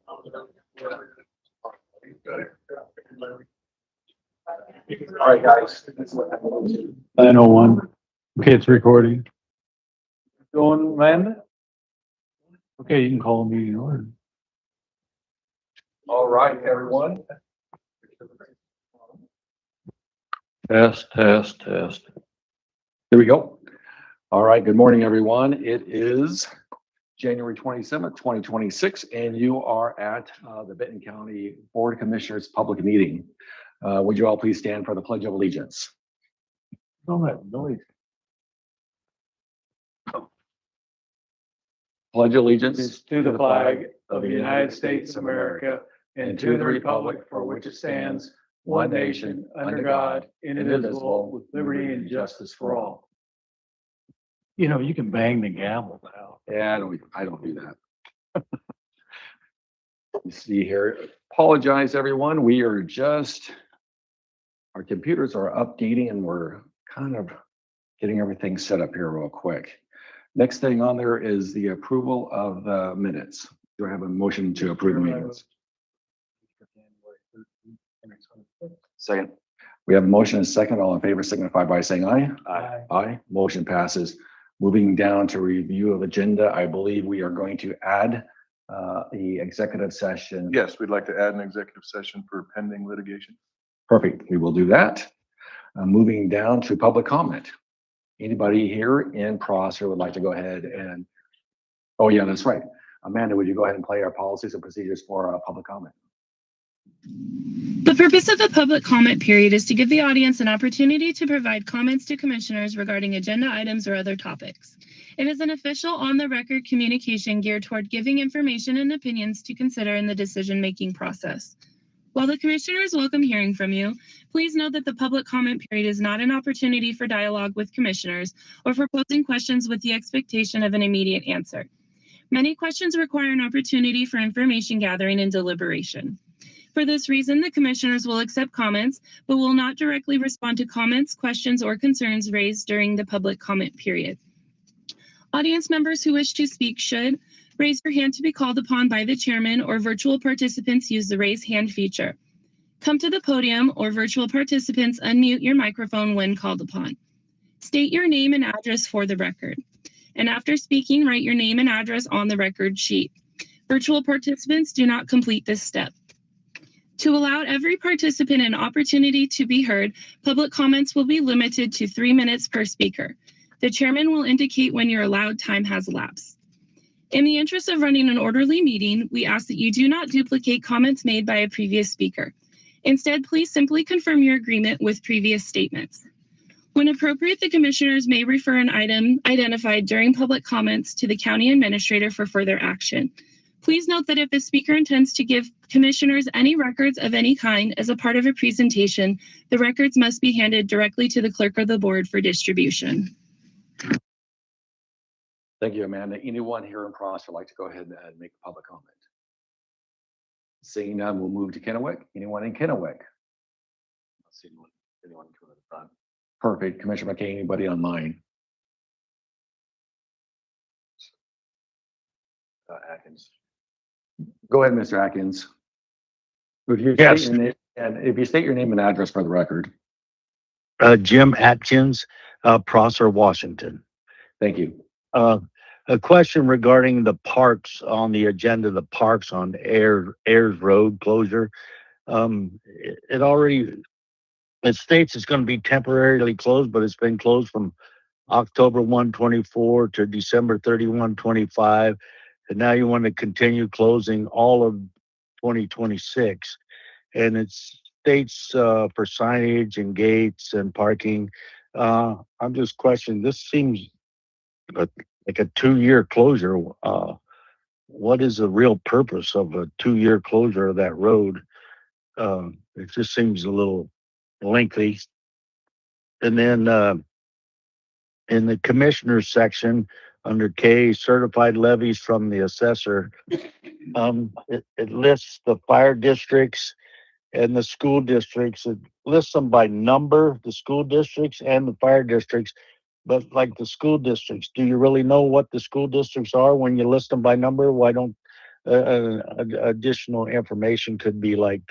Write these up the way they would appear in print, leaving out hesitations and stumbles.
All right, guys. 9:01. Okay, it's recording. Going, Amanda? Okay, you can call a meeting order. All right, everyone. Test, test, test. Here we go. All right, good morning, everyone. It is January 27th, 2026, and you are at the Benton County Board of Commissioners public meeting. Would you all please stand for the Pledge of Allegiance? Don't have noise. Pledge allegiance It's to the flag of the United States of America and to the republic for which it stands, one nation, under God, indivisible, with liberty and justice for all. You know, you can bang the gavel now. Yeah, I don't do that. You see here, apologize, everyone. We are just, our computers are updating and we're kind of getting everything set up here real quick. Next thing on there is the approval of the minutes. Do I have a motion to approve the minutes? Second. We have a motion and a second. All in favor signify by saying aye. Aye. Aye. Motion passes. Moving down to review of agenda, I believe we are going to add the executive session. Yes, we'd like to add an executive session for pending litigation. Perfect. We will do that. Moving down to public comment. Anybody here in Prosser would like to go ahead and, oh yeah, that's right. Amanda, would you go ahead and play our policies and procedures for public comment? The purpose of the public comment period is to give the audience an opportunity to provide comments to commissioners regarding agenda items or other topics. It is an official on-the-record communication geared toward giving information and opinions to consider in the decision-making process. While the commissioners welcome hearing from you, please note that the public comment period is not an opportunity for dialogue with commissioners or for posing questions with the expectation of an immediate answer. Many questions require an opportunity for information gathering and deliberation. For this reason, the commissioners will accept comments, but will not directly respond to comments, questions, or concerns raised during the public comment period. Audience members who wish to speak should raise your hand to be called upon by the chairman, or virtual participants use the raise hand feature. Come to the podium, or virtual participants unmute your microphone when called upon. State your name and address for the record. And after speaking, write your name and address on the record sheet. Virtual participants do not complete this step. To allow every participant an opportunity to be heard, public comments will be limited to 3 minutes per speaker. The chairman will indicate when your allowed time has elapsed. In the interest of running an orderly meeting, we ask that you do not duplicate comments made by a previous speaker. Instead, please simply confirm your agreement with previous statements. When appropriate, the commissioners may refer an item identified during public comments to the county administrator for further action. Please note that if the speaker intends to give commissioners any records of any kind as a part of a presentation, the records must be handed directly to the clerk of the board for distribution. Thank you, Amanda. Anyone here in Prosser would like to go ahead and make a public comment? Seeing none, we'll move to Kennewick. Anyone in Kennewick? Let's see anyone come to the front. Perfect. Commissioner McKay, anybody online? Atkins. Go ahead, Mr. Atkins. If you Yes. state your name, and if you state your name and address for the record. Jim Atkins, Prosser, Washington. Thank you. A question regarding the parks on the agenda, the parks on Ayers Road closure. It states it's going to be temporarily closed, but it's been closed from October 1, 24 to December 31, 25. And now you want to continue closing all of 2026. And it states for signage and gates and parking. I'm just questioning, this seems like a 2-year closure. What is the real purpose of a 2-year closure of that road? It just seems a little lengthy. And then in the commissioners section under K, certified levies from the assessor, it lists the fire districts and the school districts. It lists them by number, the school districts and the fire districts. But like the school districts, do you really know what the school districts are when you list them by number? Why don't additional information could be like,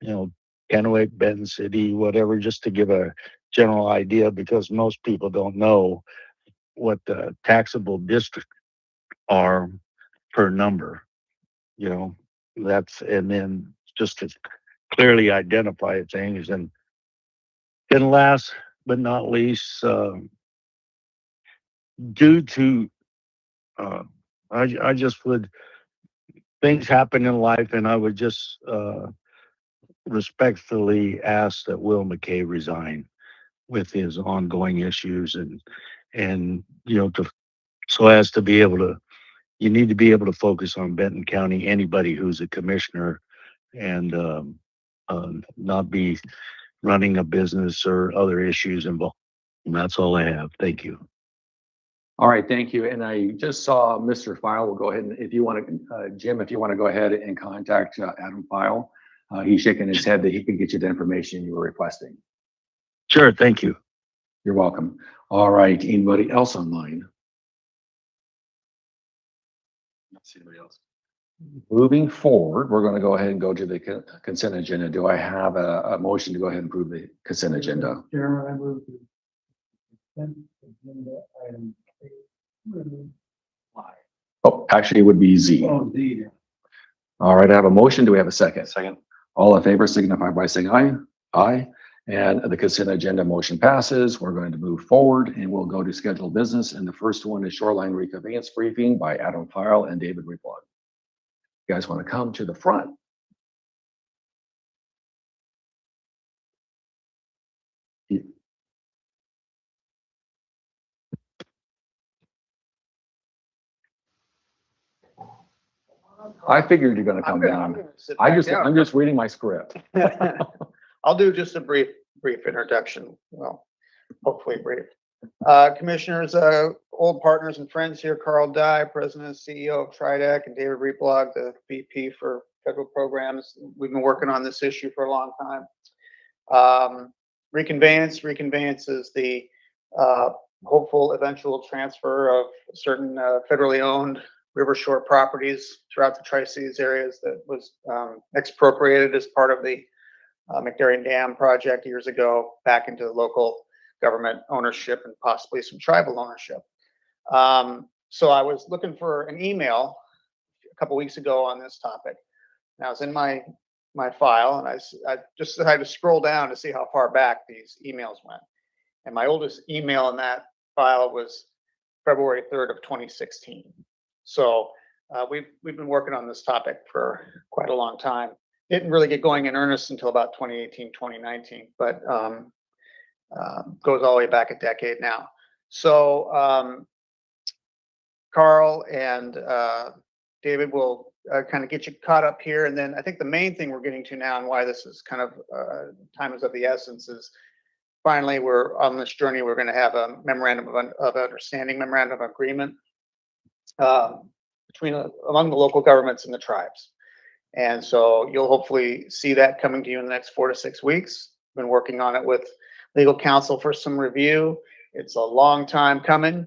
you know, Kennewick, Benton City, whatever, just to give a general idea, because most people don't know what the taxable districts are per number, you know, and then just to clearly identify things. And then last but not least, due to, uh, I just would, things happen in life, and I would just, respectfully ask that Will McKay resign with his ongoing issues, and, you know, so as to be able to, you need to be able to focus on Benton County, anybody who's a commissioner, and, not be running a business or other issues involved. And that's all I have. Thank you. All right, thank you. And I just saw Mr. File. We'll go ahead and if you want to, Jim, if you want to go ahead and contact Adam File. He's shaking his head that he can get you the information you were requesting. Sure, thank you. You're welcome. All right, anybody else online? Let's see anybody else. Moving forward, we're going to go ahead and go to the consent agenda. Do I have a motion to go ahead and approve the consent agenda? Chairman, I move to consent agenda item Y. Oh, actually, it would be Z. Oh, Z. All right, I have a motion. Do we have a second? Second. All in favor signify by saying aye. Aye. And the consent agenda motion passes. We're going to move forward and we'll go to scheduled business. And the first one is shoreline reconveyance briefing by Adam File and David Replug. You guys want to come to the front? I figured you're going to come down. I'm just reading my script. I'll do just a brief introduction. Well, hopefully brief. Commissioners, old partners and friends here, Carl Dye, President and CEO of Tridec, and David Replog, the VP for Federal Programs. We've been working on this issue for a long time. Reconveyance is the hopeful eventual transfer of certain federally owned river shore properties throughout the Tri-Cities areas that was expropriated as part of the McDarian Dam project years ago back into local government ownership and possibly some tribal ownership. So I was looking for an email a couple weeks ago on this topic. And I was in my file, and I just had to scroll down to see how far back these emails went. And my oldest email in that file was February 3rd of 2016. So we've been working on this topic for quite a long time. Didn't really get going in earnest until about 2018, 2019, but goes all the way back a decade now. So Carl and David will kind of get you caught up here. And then I think the main thing we're getting to now, and why this is kind of time is of the essence, is finally we're on this journey. We're going to have a memorandum of understanding, memorandum of agreement among the local governments and the tribes. And so you'll hopefully see that coming to you in the next 4 to 6 weeks. Been working on it with legal counsel for some review. It's a long time coming,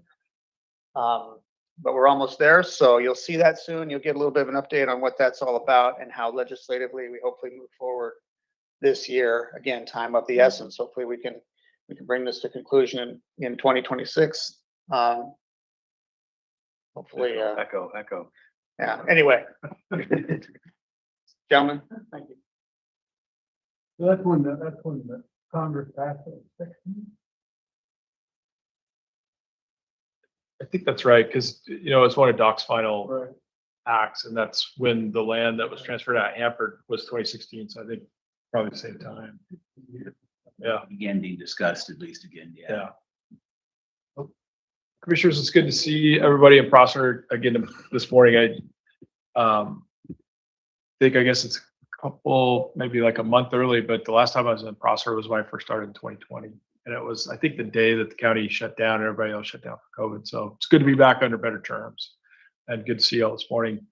but we're almost there. So you'll see that soon. You'll get a little bit of an update on what that's all about and how legislatively we hopefully move forward this year. Again, time of the essence. Hopefully we can bring this to conclusion in 2026. Hopefully, Echo. yeah. Anyway, gentlemen, thank you. So that's when the Congress passed it. I think that's right, because, it's one of Doc's final Right. acts, and that's when the land that was transferred out of Hanford was 2016, so I think probably the same time. Yeah, Again, being discussed at least again, yeah. yeah. Commissioners, it's good to see everybody in Prosser again this morning. I guess it's a couple, maybe like a month early, but the last time I was in Prosser was when I first started in 2020. And it was, I think, the day that the county shut down and everybody else shut down for COVID. So it's good to be back under better terms and good to see you all this morning.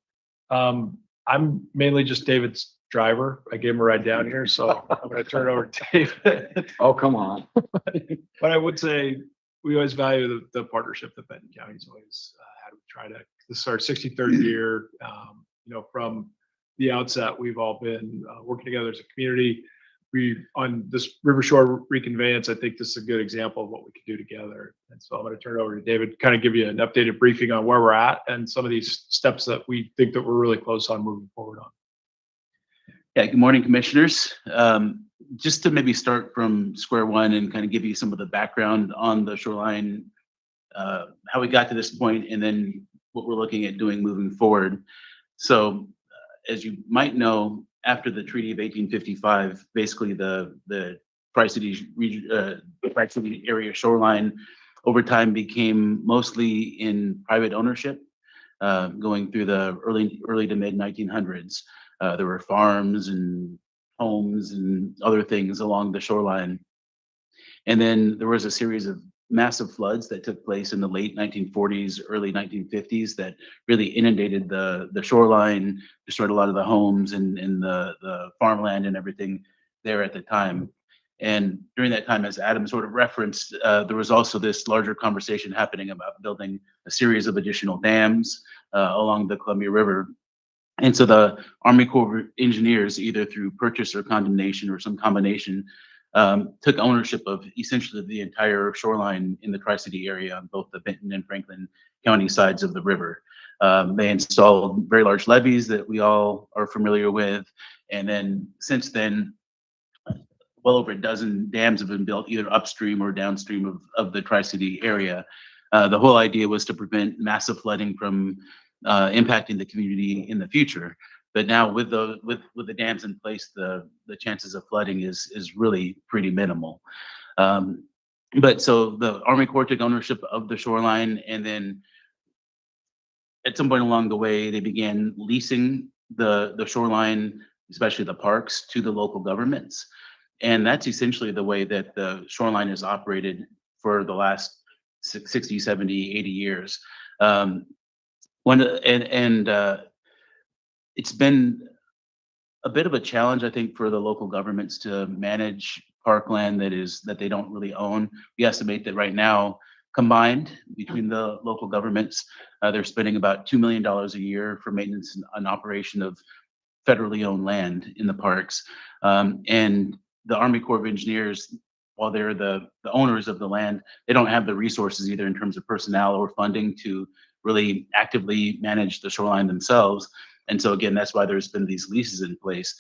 I'm mainly just David's driver. I gave him a ride down here, so I'm going to turn it over to David. Oh, come on. But I would say we always value the partnership that Benton County's always had with Tridec. This is our 63rd year. from the outset, we've all been working together as a community. On this River Shore reconveyance, I think this is a good example of what we can do together. And so I'm going to turn it over to David, kind of give you an updated briefing on where we're at and some of these steps that we think that we're really close on moving forward on. Yeah, good morning, commissioners. Just to maybe start from square one and kind of give you some of the background on the shoreline, how we got to this point, and then what we're looking at doing moving forward. So, as you might know, after the Treaty of 1855, basically the Tri-City Tri-City area shoreline over time became mostly in private ownership, going through the early to mid 1900s. There were farms and homes and other things along the shoreline. And then there was a series of massive floods that took place in the late 1940s, early 1950s that really inundated the shoreline, destroyed a lot of the homes and the farmland and everything there at the time. And during that time, as Adam sort of referenced, there was also this larger conversation happening about building a series of additional dams along the Columbia River. And so the Army Corps of Engineers, either through purchase or condemnation or some combination, took ownership of essentially the entire shoreline in the Tri-City area on both the Benton and Franklin County sides of the river. They installed very large levees that we all are familiar with. And then since then, well over a dozen dams have been built either upstream or downstream of the Tri-City area. The whole idea was to prevent massive flooding from impacting the community in the future. But now with the dams in place, the chances of flooding is really pretty minimal. But so the Army Corps took ownership of the shoreline, and then at some point along the way, they began leasing the shoreline, especially the parks, to the local governments. And that's essentially the way that the shoreline is operated for the last 60, 70, 80 years. It's been a bit of a challenge, I think, for the local governments to manage parkland that they don't really own. We estimate that right now, combined between the local governments, they're spending about $2 million a year for maintenance and operation of federally owned land in the parks. And the Army Corps of Engineers, while they're the owners of the land, they don't have the resources either in terms of personnel or funding to really actively manage the shoreline themselves. And so again, that's why there's been these leases in place.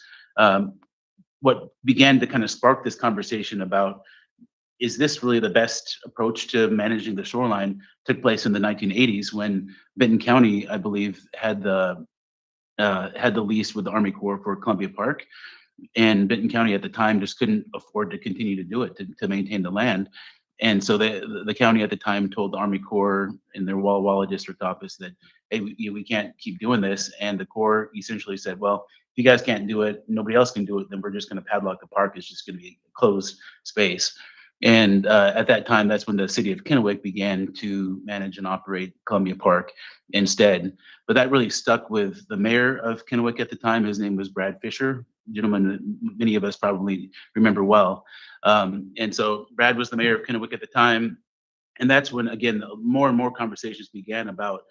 What began to kind of spark this conversation about, is this really the best approach to managing the shoreline, took place in the 1980s when Benton County, I believe, had the lease with the Army Corps for Columbia Park. And Benton County at the time just couldn't afford to continue to do it, to maintain the land. And so the county at the time told the Army Corps in their Walla Walla district office that, hey, we can't keep doing this. And the Corps essentially said, well, if you guys can't do it, nobody else can do it, then we're just going to padlock the park. It's just going to be a closed space. And at that time, that's when the city of Kennewick began to manage and operate Columbia Park instead. But that really stuck with the mayor of Kennewick at the time. His name was Brad Fisher, a gentleman that many of us probably remember well. And so Brad was the mayor of Kennewick at the time. And that's when, again, more and more conversations began about,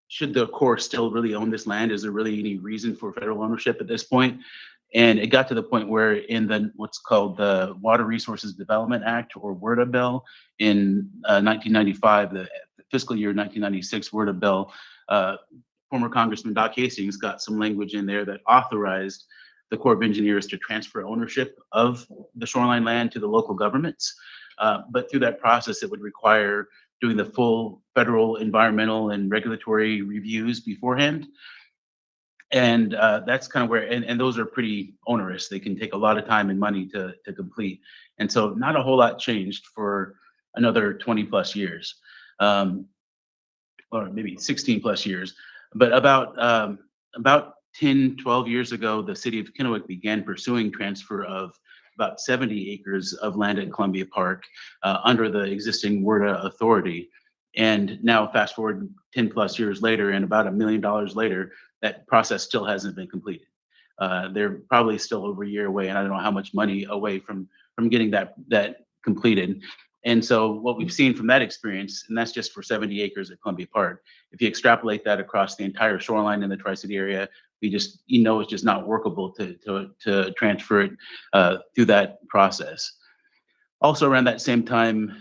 should the Corps still really own this land? Is there really any reason for federal ownership at this point? And it got to the point where in what's called the Water Resources Development Act, or WRDA bill, in 1995, the fiscal year 1996 WRDA bill, former Congressman Doc Hastings got some language in there that authorized the Corps of Engineers to transfer ownership of the shoreline land to the local governments. But through that process, it would require doing the full federal environmental and regulatory reviews beforehand. And that's kind of where, and those are pretty onerous. They can take a lot of time and money to complete. And so not a whole lot changed for another 20 plus years, or maybe 16 plus years. But about 10, 12 years ago, the city of Kennewick began pursuing transfer of about 70 acres of land at Columbia Park under the existing WRDA authority. And now fast forward 10 plus years later, and about $1 million later, that process still hasn't been completed. They're probably still over a year away, and I don't know how much money away from getting that completed. And so what we've seen from that experience, and that's just for 70 acres at Columbia Park, if you extrapolate that across the entire shoreline in the Tri-City area, it's just not workable to transfer it through that process. Also around that same time,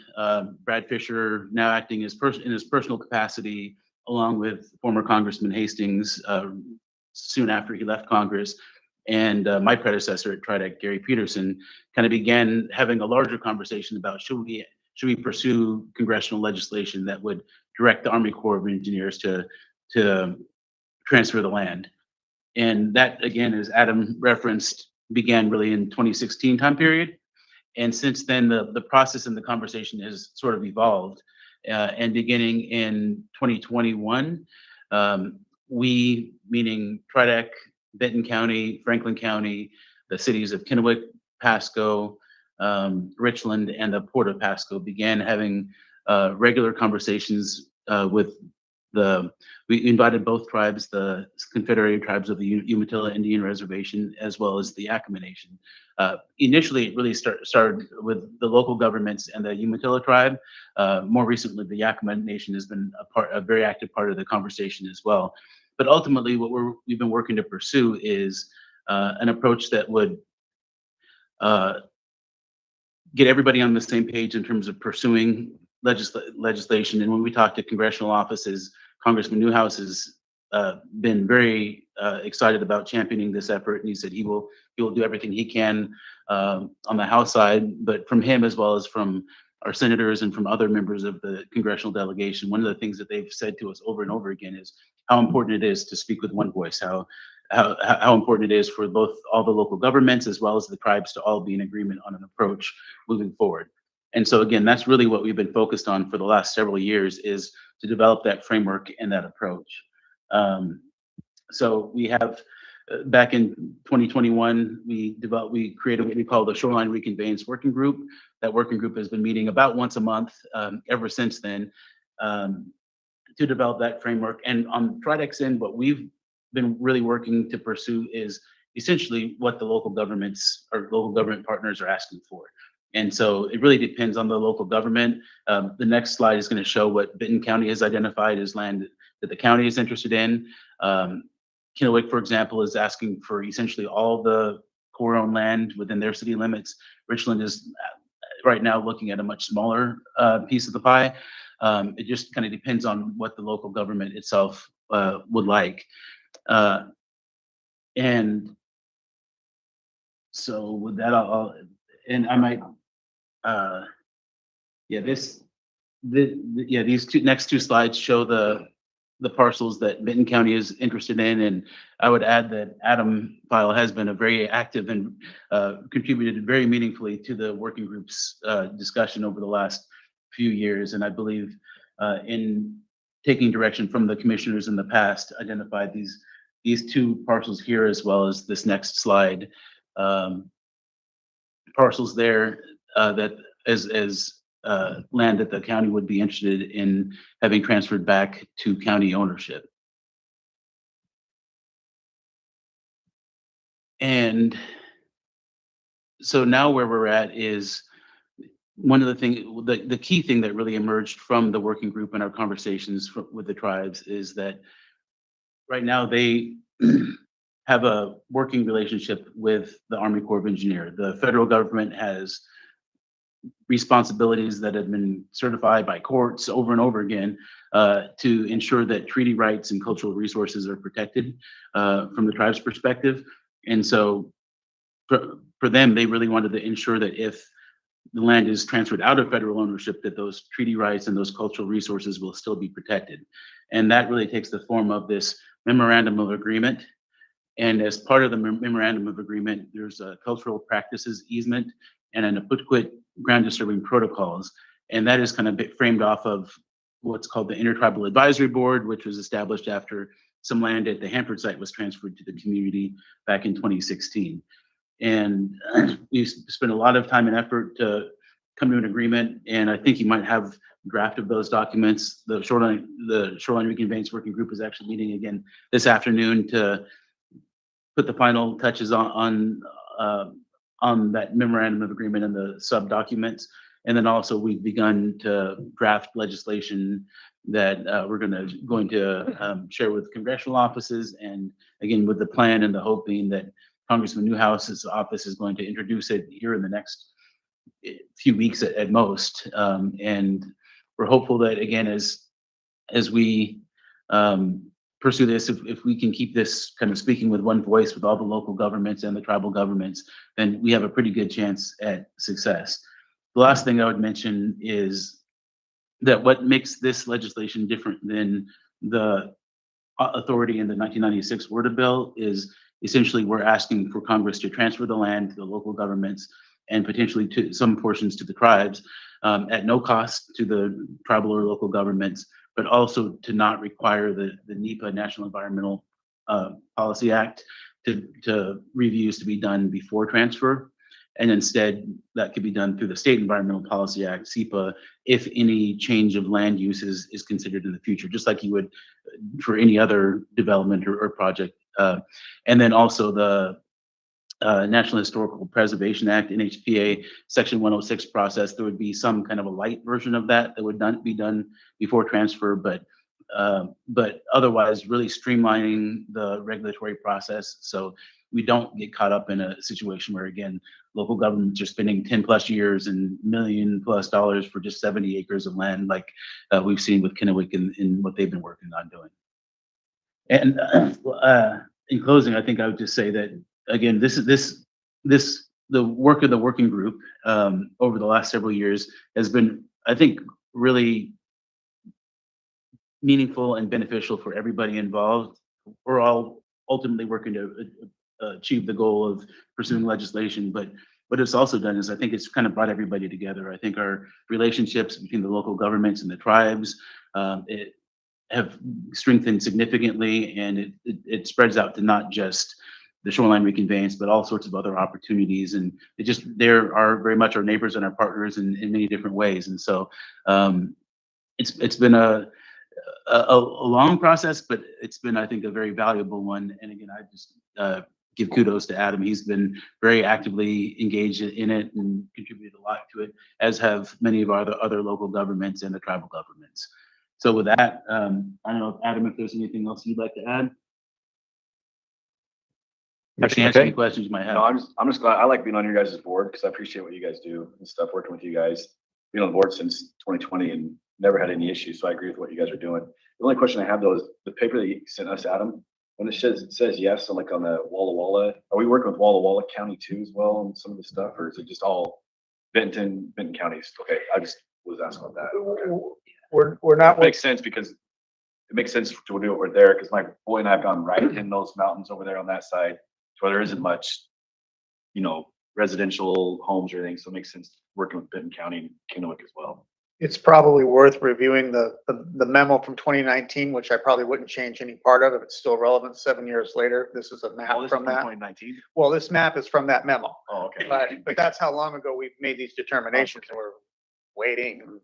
Brad Fisher, now acting in his personal capacity, along with former Congressman Hastings, soon after he left Congress, and my predecessor at TRIDEC, Gary Peterson, kind of began having a larger conversation about should we pursue congressional legislation that would direct the Army Corps of Engineers to transfer the land. And that, again, as Adam referenced, began really in 2016 time period. And since then, the process and the conversation has sort of evolved. And beginning in 2021, we, meaning TRIDEC, Benton County, Franklin County, the cities of Kennewick, Pasco, Richland, and the Port of Pasco began having regular conversations with we invited both tribes, the Confederated Tribes of the Umatilla Indian Reservation, as well as the Yakama Nation. Initially, it really started with the local governments and the Umatilla tribe. More recently, the Yakama Nation has been a very active part of the conversation as well. But ultimately, what we've been working to pursue is an approach that would get everybody on the same page in terms of pursuing legislation. And when we talk to congressional offices, Congressman Newhouse has been very excited about championing this effort, and he said he will do everything he can on the House side. But from him, as well as from our senators and from other members of the congressional delegation, one of the things that they've said to us over and over again is how important it is to speak with one voice, how important it is for both all the local governments as well as the tribes to all be in agreement on an approach moving forward. And so again, that's really what we've been focused on for the last several years, is to develop that framework and that approach. So we have, back in 2021, we created what we call the Shoreline Reconveyance Working Group. That working group has been meeting about once a month ever since then, to develop that framework. And on TRIDEC's end, what we've been really working to pursue is essentially what the local governments or local government partners are asking for. And so it really depends on the local government. The next slide is going to show what Benton County has identified as land that the county is interested in. Kennewick, for example, is asking for essentially all the Corps-owned land within their city limits. Richland is right now looking at a much smaller piece of the pie. It just kind of depends on what the local government itself would like. And so with that, and I might, these next two slides show the parcels that Benton County is interested in. And I would add that Adam File has been a very active and contributed very meaningfully to the working group's discussion over the last few years. And I believe in taking direction from the commissioners in the past, identified these two parcels here, as well as this next slide, parcels there that as land that the county would be interested in having transferred back to county ownership. And so now where we're at is one of the things, the key thing that really emerged from the working group and our conversations with the tribes is that right now they have a working relationship with the Army Corps of Engineers. The federal government has responsibilities that have been certified by courts over and over again to ensure that treaty rights and cultural resources are protected from the tribe's perspective. And so for them, they really wanted to ensure that if the land is transferred out of federal ownership, that those treaty rights and those cultural resources will still be protected. And that really takes the form of this memorandum of agreement. And as part of the memorandum of agreement, there's a cultural practices easement and an Aputquit ground disturbing protocols. And that is kind of framed off of what's called the Intertribal Advisory Board, which was established after some land at the Hanford site was transferred to the community back in 2016. And we spent a lot of time and effort to come to an agreement. And I think you might have a draft of those documents. The Shoreline Reconveyance Working Group is actually meeting again this afternoon to put the final touches on that memorandum of agreement and the sub documents. And then also we've begun to draft legislation that we're going to share with congressional offices, and again with the plan and the hope being that Congressman Newhouse's office is going to introduce it here in the next few weeks at most. And we're hopeful that again, as we pursue this, if we can keep this kind of speaking with one voice with all the local governments and the tribal governments, then we have a pretty good chance at success. The last thing I would mention is that what makes this legislation different than the authority in the 1996 WRDA bill is essentially we're asking for Congress to transfer the land to the local governments and potentially to some portions to the tribes at no cost to the tribal or local governments, but also to not require the NEPA National Environmental Policy Act to reviews to be done before transfer. And instead, that could be done through the State Environmental Policy Act, SEPA, if any change of land use is considered in the future, just like you would for any other development or project. And then also the National Historical Preservation Act, NHPA, Section 106 process, there would be some kind of a light version of that that would not be done before transfer, but otherwise really streamlining the regulatory process so we don't get caught up in a situation where, again, local governments are spending 10 plus years and $1 million+ for just 70 acres of land, like we've seen with Kennewick in what they've been working on doing. And in closing, I think I would just say that, again, the work of the working group over the last several years has been, I think, really meaningful and beneficial for everybody involved. We're all ultimately working to achieve the goal of pursuing legislation, but what it's also done is I think it's kind of brought everybody together. I think our relationships between the local governments and the tribes it have strengthened significantly, and it spreads out to not just the shoreline reconveyance, but all sorts of other opportunities. And there are very much our neighbors and our partners in many different ways. And so it's been a long process, but it's been, I think, a very valuable one. And again, I just give kudos to Adam. He's been very actively engaged in it and contributed a lot to it, as have many of our other local governments and the tribal governments. So with that, I don't know, Adam, if there's anything else you'd like to add? Actually, answer any questions you might have. No, I'm just glad. I like being on your guys' board because I appreciate what you guys do and stuff, working with you guys. Been on the board since 2020 and never had any issues. So I agree with what you guys are doing. The only question I have though is the paper that you sent us, Adam, when it says yes, so like on the Walla Walla, are we working with Walla Walla County too as well on some of the stuff, or is it just all Benton counties? Okay, I just was asking about that. Okay. We're not. That makes sense because it makes sense to do it over there because my boy and I have gone right in those mountains over there on that side, where there isn't much, residential homes or anything. So it makes sense working with Benton County and Kennewick as well. It's probably worth reviewing the memo from 2019, which I probably wouldn't change any part of if it's still relevant 7 years later. This is a map from that. 2019. Well, this map is from that memo. Oh, okay. But that's how long ago we've made these determinations, and we're waiting.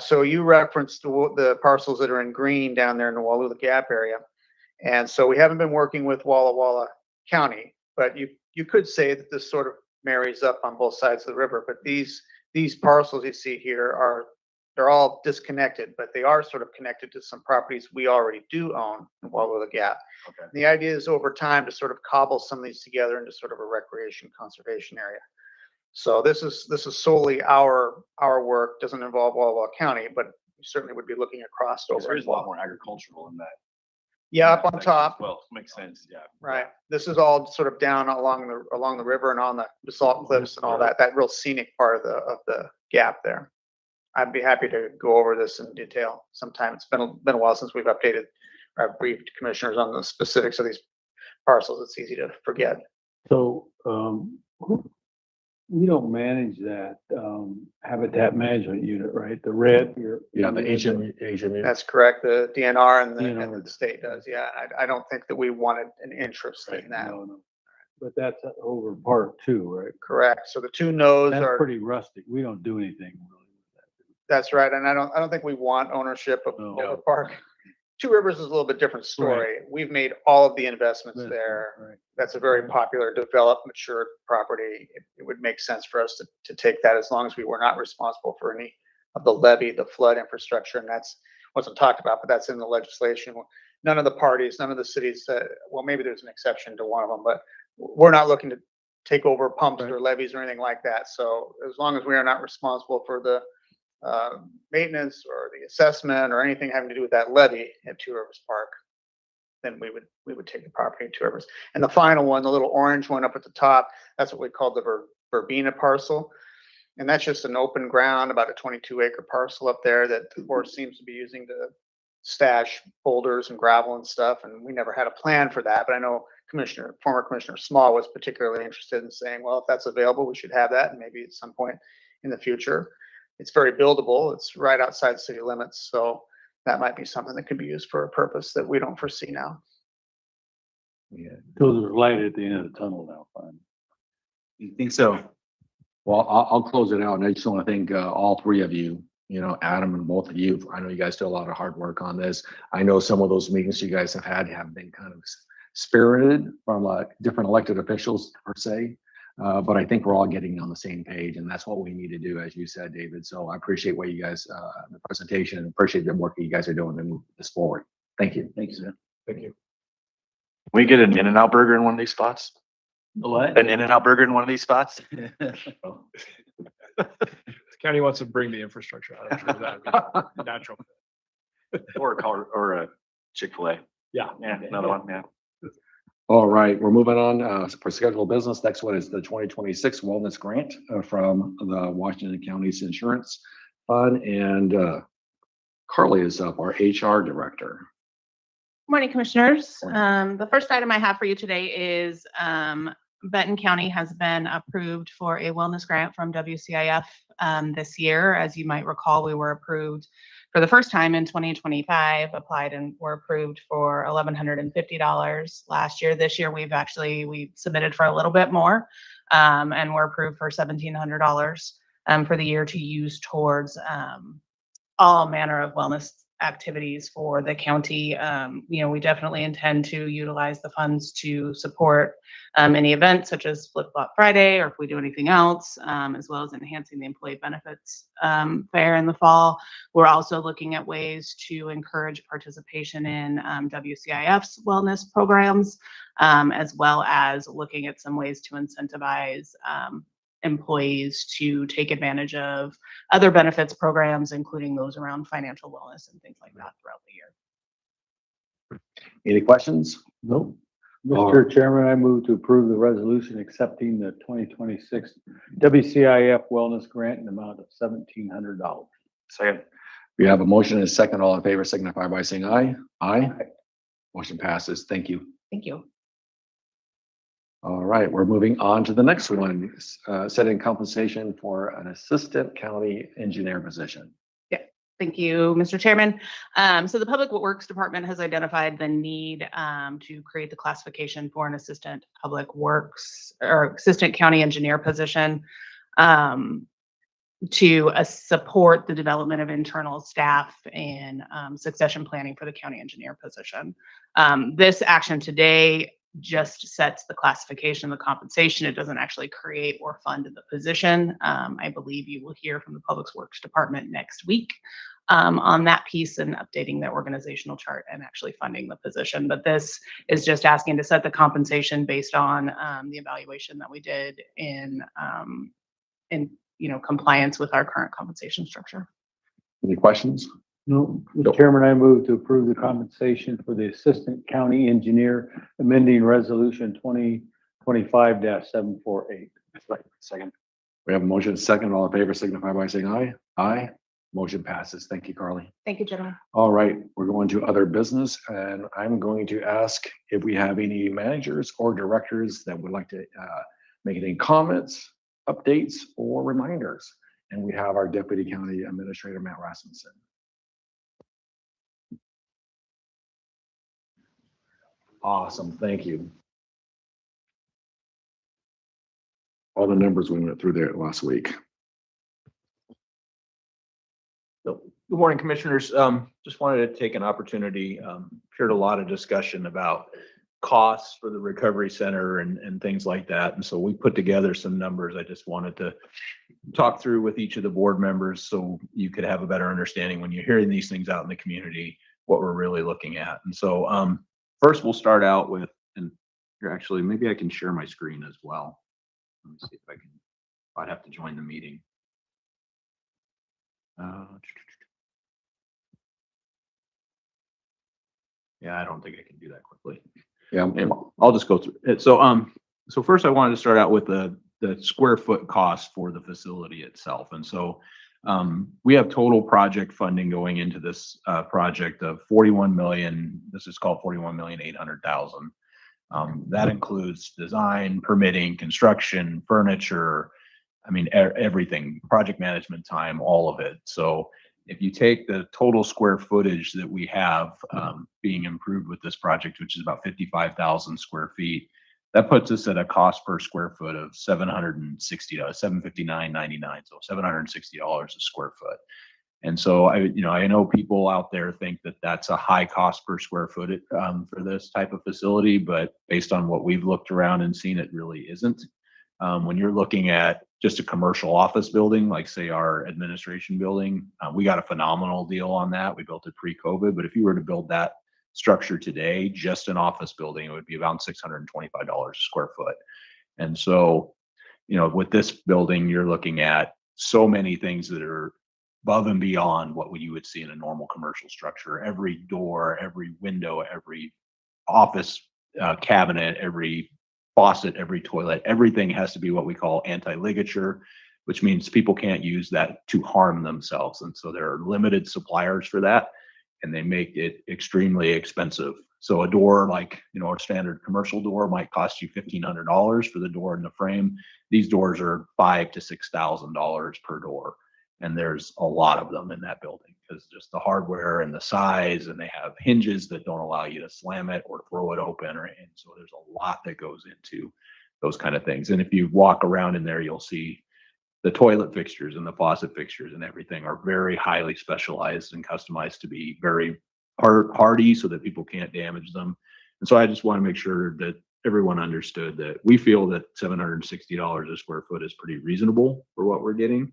So you referenced the parcels that are in green down there in the Wallula Gap area. And so we haven't been working with Walla Walla County, but you could say that this sort of marries up on both sides of the river. But these parcels you see here they're all disconnected, but they are sort of connected to some properties we already do own in Wallula Gap. Okay. The idea is over time to sort of cobble some of these together into sort of a recreation conservation area. So this is solely our work, doesn't involve Walla Walla County, but we certainly would be looking across over. There's a lot more agricultural in that. Yeah, up on top. Well, makes sense. Yeah. Right. This is all sort of down along the river and on the basalt cliffs and all that real scenic part of the gap there. I'd be happy to go over this in detail sometime. It's been a while since we've updated or briefed commissioners on the specifics of these parcels. It's easy to forget. So, we don't manage that habitat management unit, right? The red. The Asian. That's correct. The DNR and DNR the state does. Yeah, I don't think that we wanted an interest in that. No. But that's over part 2, right? Correct. So the two nodes That's are pretty rustic. We don't do anything really with that. That's right. And I don't think we want ownership of No. Over Park Two Rivers is a little bit different story. We've made all of the investments there. Right. That's a very popular, developed, mature property. It would make sense for us to take that as long as we were not responsible for any of the levee, the flood infrastructure, and that's wasn't talked about, but that's in the legislation. None of the parties, none of the cities, well, maybe there's an exception to one of them, but we're not looking to take over pumps or levees or anything like that. So as long as we are not responsible for the maintenance or the assessment or anything having to do with that levee at Two Rivers Park, then we would take the property in Two Rivers. And the final one, the little orange one up at the top, that's what we call the Verbena parcel. And that's just an open ground, about a 22-acre parcel up there that the board seems to be using to stash boulders and gravel and stuff. And we never had a plan for that, but I know former Commissioner Small was particularly interested in saying, well, if that's available, we should have that, and maybe at some point in the future. It's very buildable. It's right outside city limits, so that might be something that could be used for a purpose that we don't foresee now. Yeah, those are light at the end of the tunnel now, fine. You think so? Well, I'll close it out, and I just want to thank all three of you, Adam and both of you. I know you guys do a lot of hard work on this. I know some of those meetings you guys have had have been kind of spirited from different elected officials per se, but I think we're all getting on the same page, and that's what we need to do, as you said, David. So I appreciate what you guys, the presentation, and appreciate the work that you guys are doing to move this forward. Thank you. Thank you, sir. Thank you. We get an In-N-Out burger in one of these spots? What? An In-N-Out burger in one of these spots? The county wants to bring the infrastructure. I'm sure that would be natural. Or a Chick-fil-A. Yeah. Yeah, another one, yeah. All right, we're moving on for scheduled business. Next one is the 2026 Wellness Grant from the Washington County's Insurance Fund, and Carly is up, our HR Director. Morning, Commissioners. The first item I have for you today is Benton County has been approved for a wellness grant from WCIF this year. As you might recall, we were approved for the first time in 2025, applied and were approved for $1,150 last year. This year, we submitted for a little bit more, and we're approved for $1,700 for the year to use towards all manner of wellness activities for the county. We definitely intend to utilize the funds to support any events such as Flip Flop Friday, or if we do anything else, as well as enhancing the employee benefits fair in the fall. We're also looking at ways to encourage participation in WCIF's wellness programs, as well as looking at some ways to incentivize employees to take advantage of other benefits programs, including those around financial wellness and things like that throughout the year. Any questions? Nope. Mr. Chairman, I move to approve the resolution accepting the 2026 WCIF Wellness Grant in the amount of $1,700. Second. We have a motion and a second. All in favor signify by saying aye. Aye. Motion passes. Thank you. Thank you. All right, we're moving on to the next one, setting compensation for an assistant county engineer position. Thank you, Mr. Chairman. So the Public Works Department has identified the need to create the classification for an assistant public works or assistant county engineer position to support the development of internal staff and succession planning for the county engineer position. This action today just sets the classification, the compensation. It doesn't actually create or fund the position. I believe you will hear from the Public Works Department next week on that piece and updating their organizational chart and actually funding the position. But this is just asking to set the compensation based on the evaluation that we did in compliance with our current compensation structure. Any questions? No. Mr. Chairman, I move to approve the compensation for the assistant county engineer amending resolution 2025-748. Second. We have a motion and a second. All in favor signify by saying aye. Aye. Motion passes. Thank you, Carly. Thank you, gentlemen. All right, we're going to other business, and I'm going to ask if we have any managers or directors that would like to make any comments, updates, or reminders. And we have our Deputy County Administrator, Matt Rasmussen. Awesome, thank you. All the numbers we went through there last week. Good morning, Commissioners. Just wanted to take an opportunity, heard a lot of discussion about costs for the recovery center and things like that. And so we put together some numbers. I just wanted to talk through with each of the board members so you could have a better understanding when you're hearing these things out in the community, what we're really looking at. And so first we'll start out with, and here actually, maybe I can share my screen as well. Let me see if I can, I'd have to join the meeting. Yeah, I don't think I can do that quickly. Yeah. And I'll just go through it. So first I wanted to start out with the square foot cost for the facility itself. And so we have total project funding going into this project of 41 million. This is called 41,800,000. That includes design, permitting, construction, furniture. I mean, everything, project management time, all of it. So if you take the total square footage that we have being improved with this project, which is about 55,000 square feet, that puts us at a cost per square foot of $760, $759.99, so $760 a square foot. And so I know people out there think that that's a high cost per square foot for this type of facility, but based on what we've looked around and seen, it really isn't. When you're looking at just a commercial office building, like say our administration building, we got a phenomenal deal on that. We built it pre-COVID, but if you were to build that structure today, just an office building, it would be about $625 a square foot. And so, with this building, you're looking at so many things that are above and beyond what you would see in a normal commercial structure. Every door, every window, every office cabinet, every faucet, every toilet, everything has to be what we call anti-ligature, which means people can't use that to harm themselves. And so there are limited suppliers for that, and they make it extremely expensive. So a door like, our standard commercial door might cost you $1,500 for the door and the frame. These doors are $5,000 to $6,000 per door. And there's a lot of them in that building because just the hardware and the size, and they have hinges that don't allow you to slam it or throw it open. And so there's a lot that goes into those kind of things. And if you walk around in there, you'll see the toilet fixtures and the faucet fixtures and everything are very highly specialized and customized to be very hardy so that people can't damage them. And so I just want to make sure that everyone understood that we feel that $760 a square foot is pretty reasonable for what we're getting.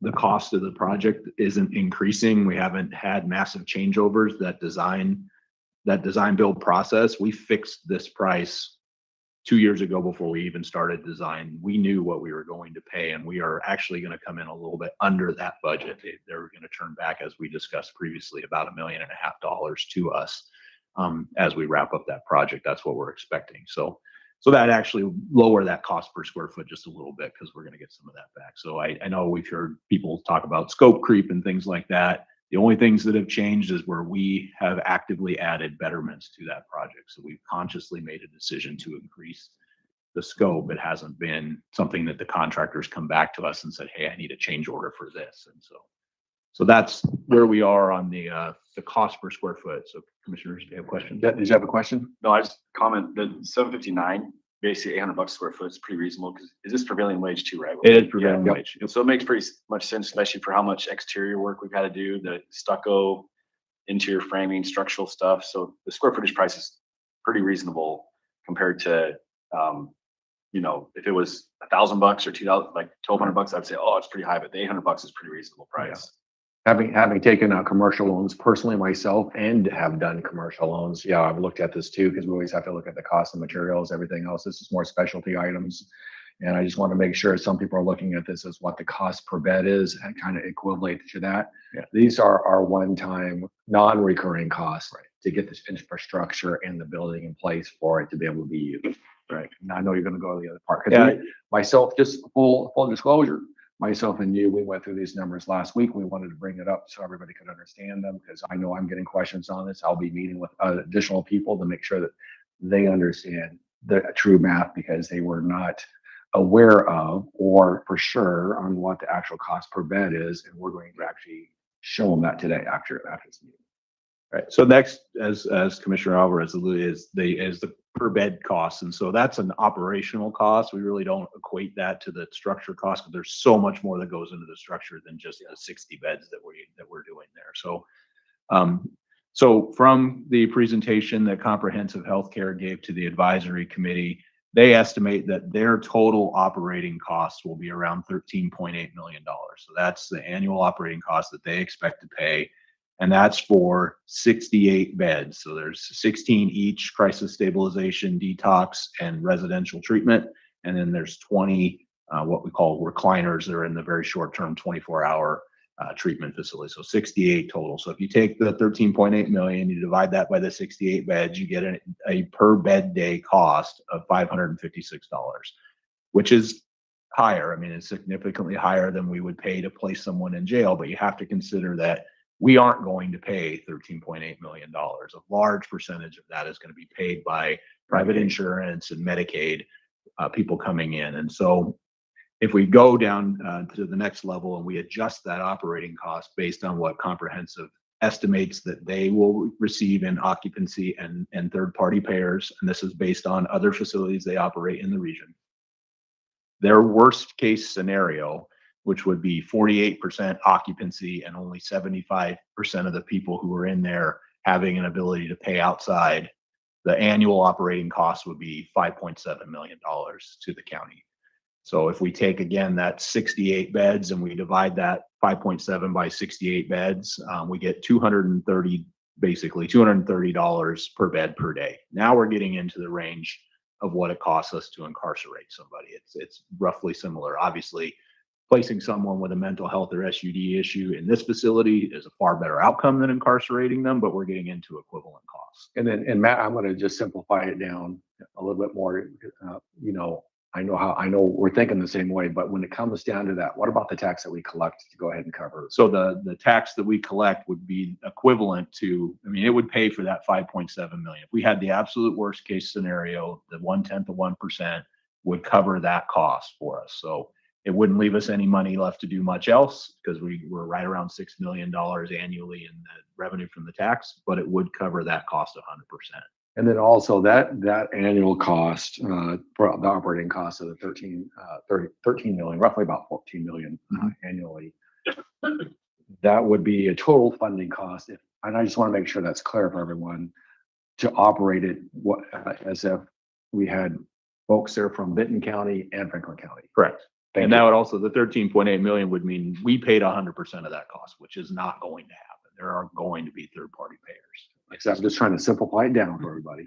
The cost of the project isn't increasing. We haven't had massive changeovers. That design build process, we fixed this price 2 years ago before we even started design. We knew what we were going to pay, and we are actually going to come in a little bit under that budget. They're going to turn back, as we discussed previously, about $1.5 million to us as we wrap up that project. That's what we're expecting. So that actually lower that cost per square foot just a little bit because we're going to get some of that back. So I know we've heard people talk about scope creep and things like that. The only things that have changed is where we have actively added betterments to that project. So we've consciously made a decision to increase the scope. It hasn't been something that the contractors come back to us and said, hey, I need a change order for this. And so that's where we are on the cost per square foot. So commissioners, do you have questions? Yeah, did you have a question? No, I just comment that 759, basically $800 a square foot is pretty reasonable because is this prevailing wage too, right? It is prevailing Yeah. wage. So it makes pretty much sense, especially for how much exterior work we've had to do, the stucco, interior framing, structural stuff. So the square footage price is pretty reasonable compared to, if it was $1,000 or $2,000, like $1,200, I'd say, oh, it's pretty high, but the $800 is pretty reasonable price. Having taken out commercial loans personally myself and have done commercial loans, yeah, I've looked at this too, because we always have to look at the cost of materials, everything else. This is more specialty items. And I just want to make sure some people are looking at this as what the cost per bed is and kind of equivalent to that. Yeah. These are our one-time non-recurring costs to get this infrastructure and the building in place for it to be able to be used. Right. And I know you're going to go to the other part. Yeah. Myself, just full disclosure, myself and you, we went through these numbers last week. We wanted to bring it up so everybody could understand them because I know I'm getting questions on this. I'll be meeting with additional people to make sure that they understand the true math because they were not aware of or for sure on what the actual cost per bed is. And we're going to actually show them that today after this meeting. Right. So next, as Commissioner Alvarez alluded, is the per bed cost. And so that's an operational cost. We really don't equate that to the structure cost, because there's so much more that goes into the structure than just the 60 beds that we're doing there. So so from the presentation that Comprehensive Healthcare gave to the advisory committee, they estimate that their total operating costs will be around $13.8 million. So that's the annual operating cost that they expect to pay. And that's for 68 beds. So there's 16 each: crisis stabilization, detox, and residential treatment. And then there's 20 what we call recliners that are in the very short term 24-hour treatment facility. So 68 total. So if you take the 13.8 million, you divide that by the 68 beds, you get a per bed day cost of $556, which is higher. I mean, it's significantly higher than we would pay to place someone in jail, but you have to consider that we aren't going to pay $13.8 million. A large percentage of that is going to be paid by private insurance and Medicaid people coming in. And so if we go down to the next level and we adjust that operating cost based on what Comprehensive estimates that they will receive in occupancy and third-party payers, and this is based on other facilities they operate in the region, their worst case scenario, which would be 48% occupancy and only 75% of the people who are in there having an ability to pay outside, the annual operating cost would be $5.7 million to the county. So if we take, again, that 68 beds and we divide that 5.7 by 68 beds, we get basically $230 per bed per day. Now we're getting into the range of what it costs us to incarcerate somebody. It's roughly similar. Obviously, placing someone with a mental health or SUD issue in this facility is a far better outcome than incarcerating them, but we're getting into equivalent costs. And then, and Matt, I'm going to just simplify it down a little bit more. I know we're thinking the same way, but when it comes down to that, what about the tax that we collect to go ahead and cover? So the tax that we collect would be equivalent to, I mean, it would pay for that 5.7 million. If we had the absolute worst case scenario, the 1/10 of 1% would cover that cost for us. So it wouldn't leave us any money left to do much else, because we're right around $6 million annually in the revenue from the tax, but it would cover that cost 100%. And then also that annual cost for the operating cost of the 13 million, roughly about 14 million annually. That would be a total funding cost. And I just want to make sure that's clear for everyone, to operate it as if we had folks there from Benton County and Franklin County. Correct. Thank and you. that would also, the 13.8 million would mean we paid 100% of that cost, which is not going to happen. There are going to be third-party payers. I'm just trying to simplify it down for everybody.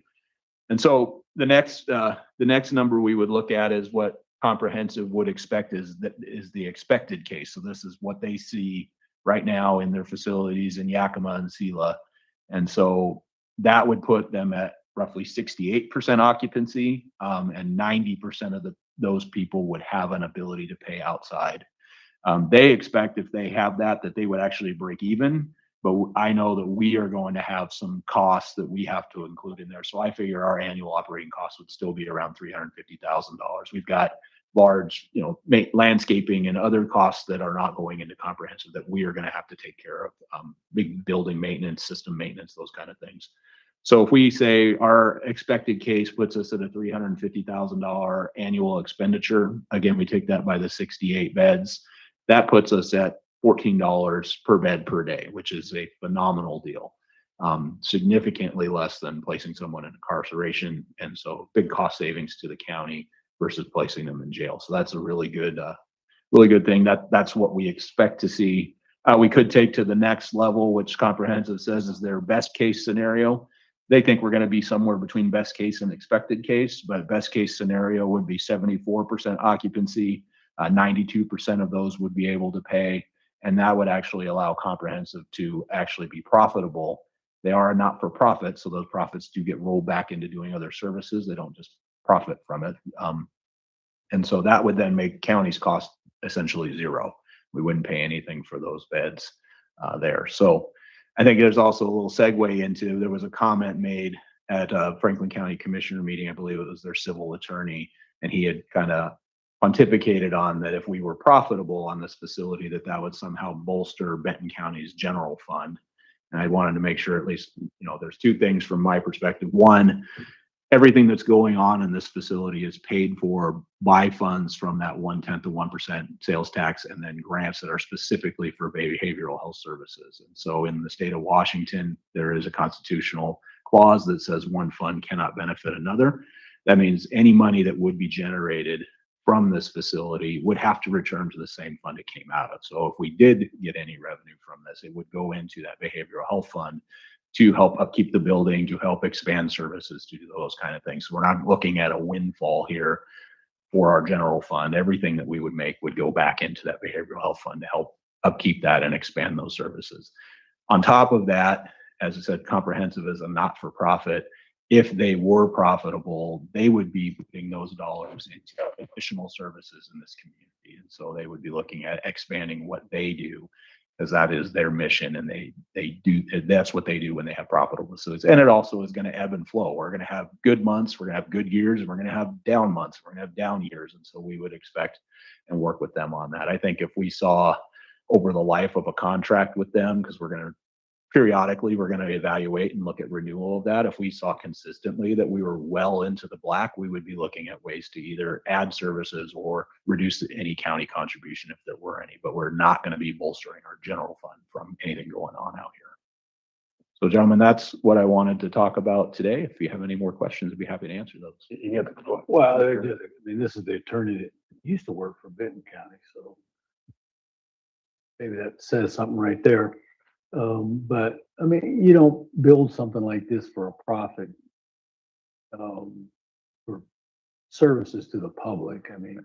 And so the next number we would look at is what Comprehensive would expect is the expected case. So this is what they see right now in their facilities in Yakima and Sela. And so that would put them at roughly 68% occupancy, and 90% of those people would have an ability to pay outside. They expect if they have that they would actually break even. But I know that we are going to have some costs that we have to include in there. So I figure our annual operating costs would still be around $350,000. We've got large, landscaping and other costs that are not going into Comprehensive that we are going to have to take care of. Big building maintenance, system maintenance, those kind of things. So if we say our expected case puts us at a $350,000 annual expenditure, again, we take that by the 68 beds, that puts us at $14 per bed per day, which is a phenomenal deal. Significantly less than placing someone in incarceration. And so big cost savings to the county versus placing them in jail. So that's a really good thing. That's what we expect to see. We could take to the next level, which Comprehensive says is their best case scenario. They think we're going to be somewhere between best case and expected case, but best case scenario would be 74% occupancy. 92% of those would be able to pay. And that would actually allow Comprehensive to actually be profitable. They are not for profit, so those profits do get rolled back into doing other services. They don't just profit from it. And so that would then make county's cost essentially zero. We wouldn't pay anything for those beds there. So I think there's also a little segue into, there was a comment made at a Franklin County Commissioner meeting, I believe it was their civil attorney, and he had kind of pontificated on that if we were profitable on this facility, that would somehow bolster Benton County's general fund. And I wanted to make sure at least, there's two things from my perspective. One, everything that's going on in this facility is paid for by funds from that 1/10 of 1% sales tax and then grants that are specifically for behavioral health services. And so in the state of Washington, there is a constitutional clause that says one fund cannot benefit another. That means any money that would be generated from this facility would have to return to the same fund it came out of. So if we did get any revenue from this, it would go into that behavioral health fund to help upkeep the building, to help expand services, to do those kind of things. So we're not looking at a windfall here for our general fund. Everything that we would make would go back into that behavioral health fund to help upkeep that and expand those services. On top of that, as I said, Comprehensive is a not-for-profit. If they were profitable, they would be putting those dollars into additional services in this community. And so they would be looking at expanding what they do, because that is their mission, and that's what they do when they have profitable facilities. And it also is going to ebb and flow. We're going to have good months, we're going to have good years, and we're going to have down months, we're going to have down years. And so we would expect and work with them on that. I think if we saw over the life of a contract with them, because periodically we're going to evaluate and look at renewal of that. If we saw consistently that we were well into the black, we would be looking at ways to either add services or reduce any county contribution if there were any, but we're not going to be bolstering our general fund from anything going on out here. So gentlemen, that's what I wanted to talk about today. If you have any more questions, I'd be happy to answer those. Well, this is the attorney that used to work for Benton County, so maybe that says something right there. But I mean, you don't build something like this for a profit, for services to the public. I mean,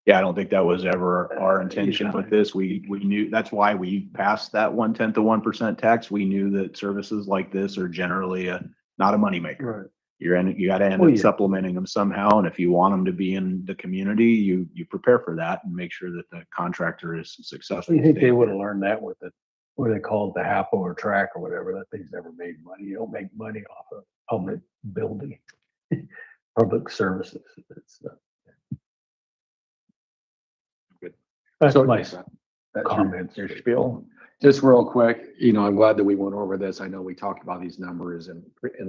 yeah, I don't think that was ever our intention with this. We knew, that's why we passed that 1/10 of 1% tax. We knew that services like this are generally not a moneymaker. right. You got to end up supplementing them somehow. And if you want them to be in the community, you prepare for that and make sure that the contractor is successful. You think they would have learned that with it? What do they call it, the HAPO or track or whatever? That thing's never made money. You don't make money off of public building, public services. That's So my that's comments. your spiel. Just real quick, I'm glad that we went over this. I know we talked about these numbers in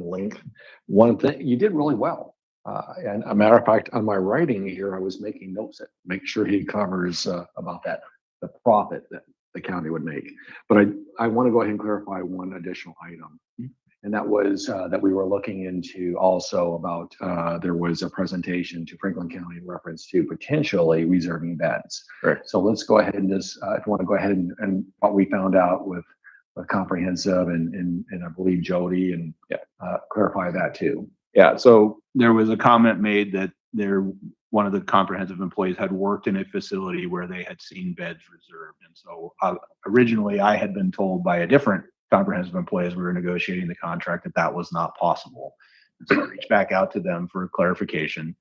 length. One thing, you did really well. And a matter of fact, on my writing here, I was making notes that make sure he covers about that, the profit that the county would make. But I want to go ahead and clarify one additional item. And that was that we were looking into also about there was a presentation to Franklin County in reference to potentially reserving beds. Right. So let's go ahead and just, if you want to go ahead and what we found out with Comprehensive and I believe Jody and clarify that too. Yeah, so there was a comment made that one of the Comprehensive employees had worked in a facility where they had seen beds reserved. And so originally I had been told by a different Comprehensive employee as we were negotiating the contract that was not possible. And so I reached back out to them for clarification.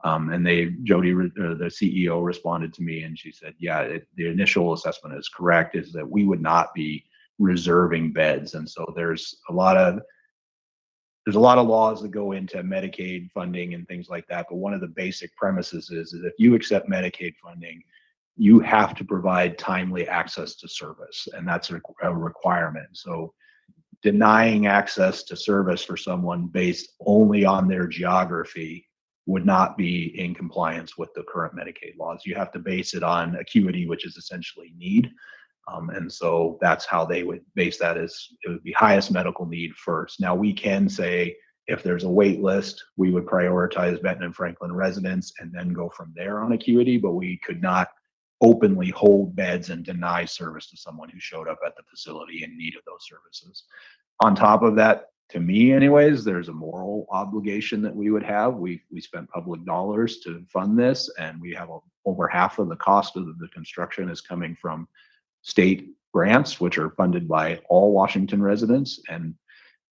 And Jody, the CEO, responded to me and she said, yeah, the initial assessment is correct, is that we would not be reserving beds. And so there's a lot of laws that go into Medicaid funding and things like that. But one of the basic premises is if you accept Medicaid funding, you have to provide timely access to service, and that's a requirement. So denying access to service for someone based only on their geography would not be in compliance with the current Medicaid laws. You have to base it on acuity, which is essentially need. And so that's how they would base that, is it would be highest medical need first. Now we can say if there's a wait list, we would prioritize Benton and Franklin residents and then go from there on acuity, but we could not openly hold beds and deny service to someone who showed up at the facility in need of those services. On top of that, to me anyways, there's a moral obligation that we would have. We spent public dollars to fund this, and we have over half of the cost of the construction is coming from state grants, which are funded by all Washington residents. And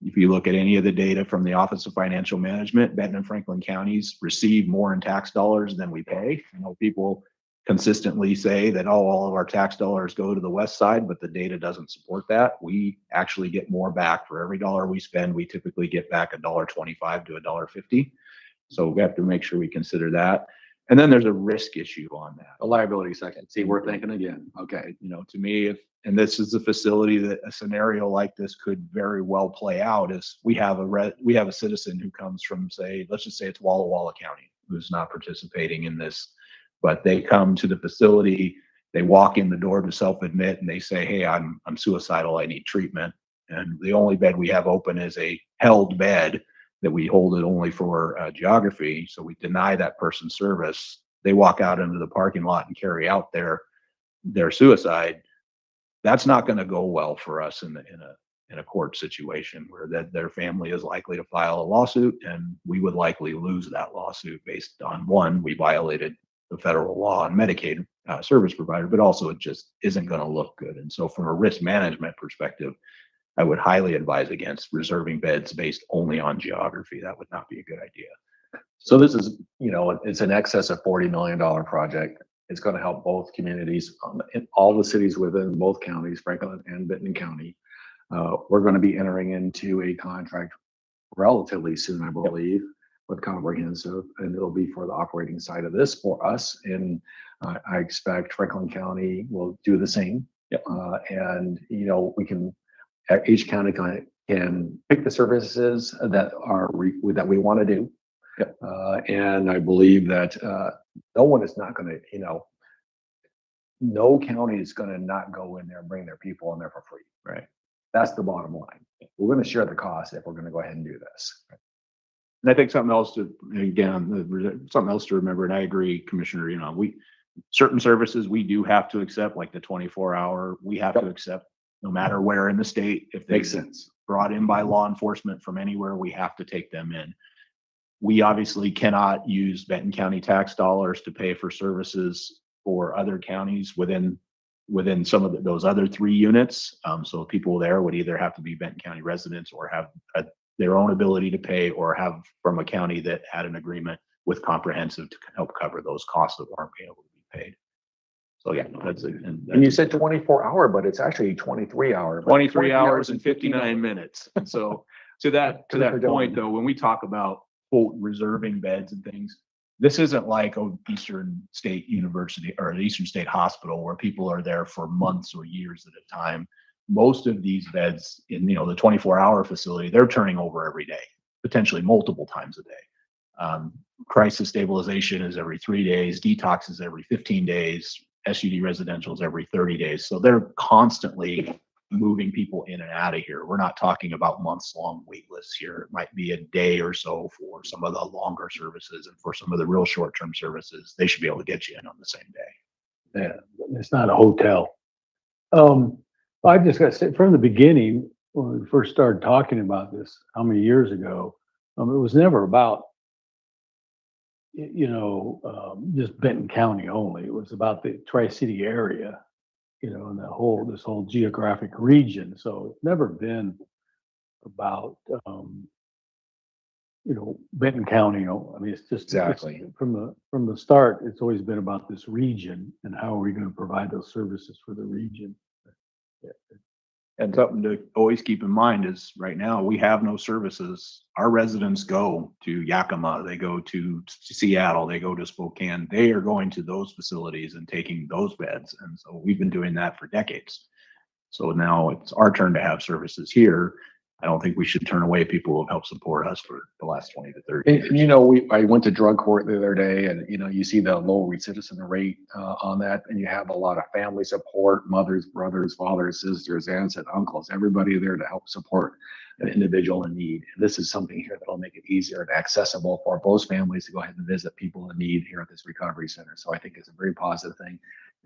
if you look at any of the data from the Office of Financial Management, Benton and Franklin counties receive more in tax dollars than we pay. I know people consistently say that all of our tax dollars go to the west side, but the data doesn't support that. We actually get more back. For every dollar we spend, we typically get back $1.25 to $1.50. So we have to make sure we consider that. And then there's a risk issue on that. A liability second. See, we're thinking again. Okay. To me, and this is a facility that a scenario like this could very well play out, is we have a citizen who comes from, say, let's just say it's Walla Walla County, who's not participating in this, but they come to the facility, they walk in the door to self-admit, and they say, hey, I'm suicidal, I need treatment. And the only bed we have open is a held bed that we hold it only for geography. So we deny that person service. They walk out into the parking lot and carry out their suicide. That's not going to go well for us in a court situation where their family is likely to file a lawsuit, and we would likely lose that lawsuit based on, one, we violated the federal law on Medicaid service provider, but also it just isn't going to look good. And so from a risk management perspective, I would highly advise against reserving beds based only on geography. That would not be a good idea. So this is, it's an excess of $40 million project. It's going to help both communities, in all the cities within both counties, Franklin and Benton County. We're going to be entering into a contract relatively soon, I believe, with Comprehensive, and it'll be for the operating side of this for us. And I expect Franklin County will do the same. And, we can, each county can pick the services that that we want to do. And I believe that no one is not going to, no county is going to not go in there and bring their people in there for free. Right. That's the bottom line. We're going to share the cost if we're going to go ahead and do this. And I think something else to remember, and I agree, Commissioner, certain services we do have to accept, like the 24-hour, we have to accept no matter where in the state. If they Makes sense. Brought in by law enforcement from anywhere, we have to take them in. We obviously cannot use Benton County tax dollars to pay for services for other counties within some of those other 3 units. So people there would either have to be Benton County residents or have their own ability to pay, or have from a county that had an agreement with Comprehensive to help cover those costs that weren't able to be paid. So yeah, And you said 24-hour, but it's actually 23-hour. 23 hours and 59 minutes. So to that point though, when we talk about quote reserving beds and things, this isn't like Eastern State University or the Eastern State Hospital where people are there for months or years at a time. Most of these beds in the 24-hour facility, they're turning over every day, potentially multiple times a day. Crisis stabilization is every 3 days, detox is every 15 days, SUD residential is every 30 days. So they're constantly moving people in and out of here. We're not talking about months-long wait lists here. It might be a day or so for some of the longer services, and for some of the real short-term services, they should be able to get you in on the same day. Yeah, it's not a hotel. I just got to say, from the beginning, when we first started talking about this, how many years ago, it was never about, just Benton County only. It was about the Tri-City area, and this whole geographic region. So it's never been about, Benton County. I mean, it's just Exactly. from the start, it's always been about this region and how are we going to provide those services for the region. And something to always keep in mind is right now we have no services. Our residents go to Yakima, they go to Seattle, they go to Spokane. They are going to those facilities and taking those beds. And so we've been doing that for decades. So now it's our turn to have services here. I don't think we should turn away people who have helped support us for the last 20 to 30 years. And, I went to drug court the other day, and you see the low recidivism rate on that, and you have a lot of family support, mothers, brothers, fathers, sisters, aunts, and uncles, everybody there to help support an individual in need. And this is something here that'll make it easier and accessible for both families to go ahead and visit people in need here at this recovery center. So I think it's a very positive thing.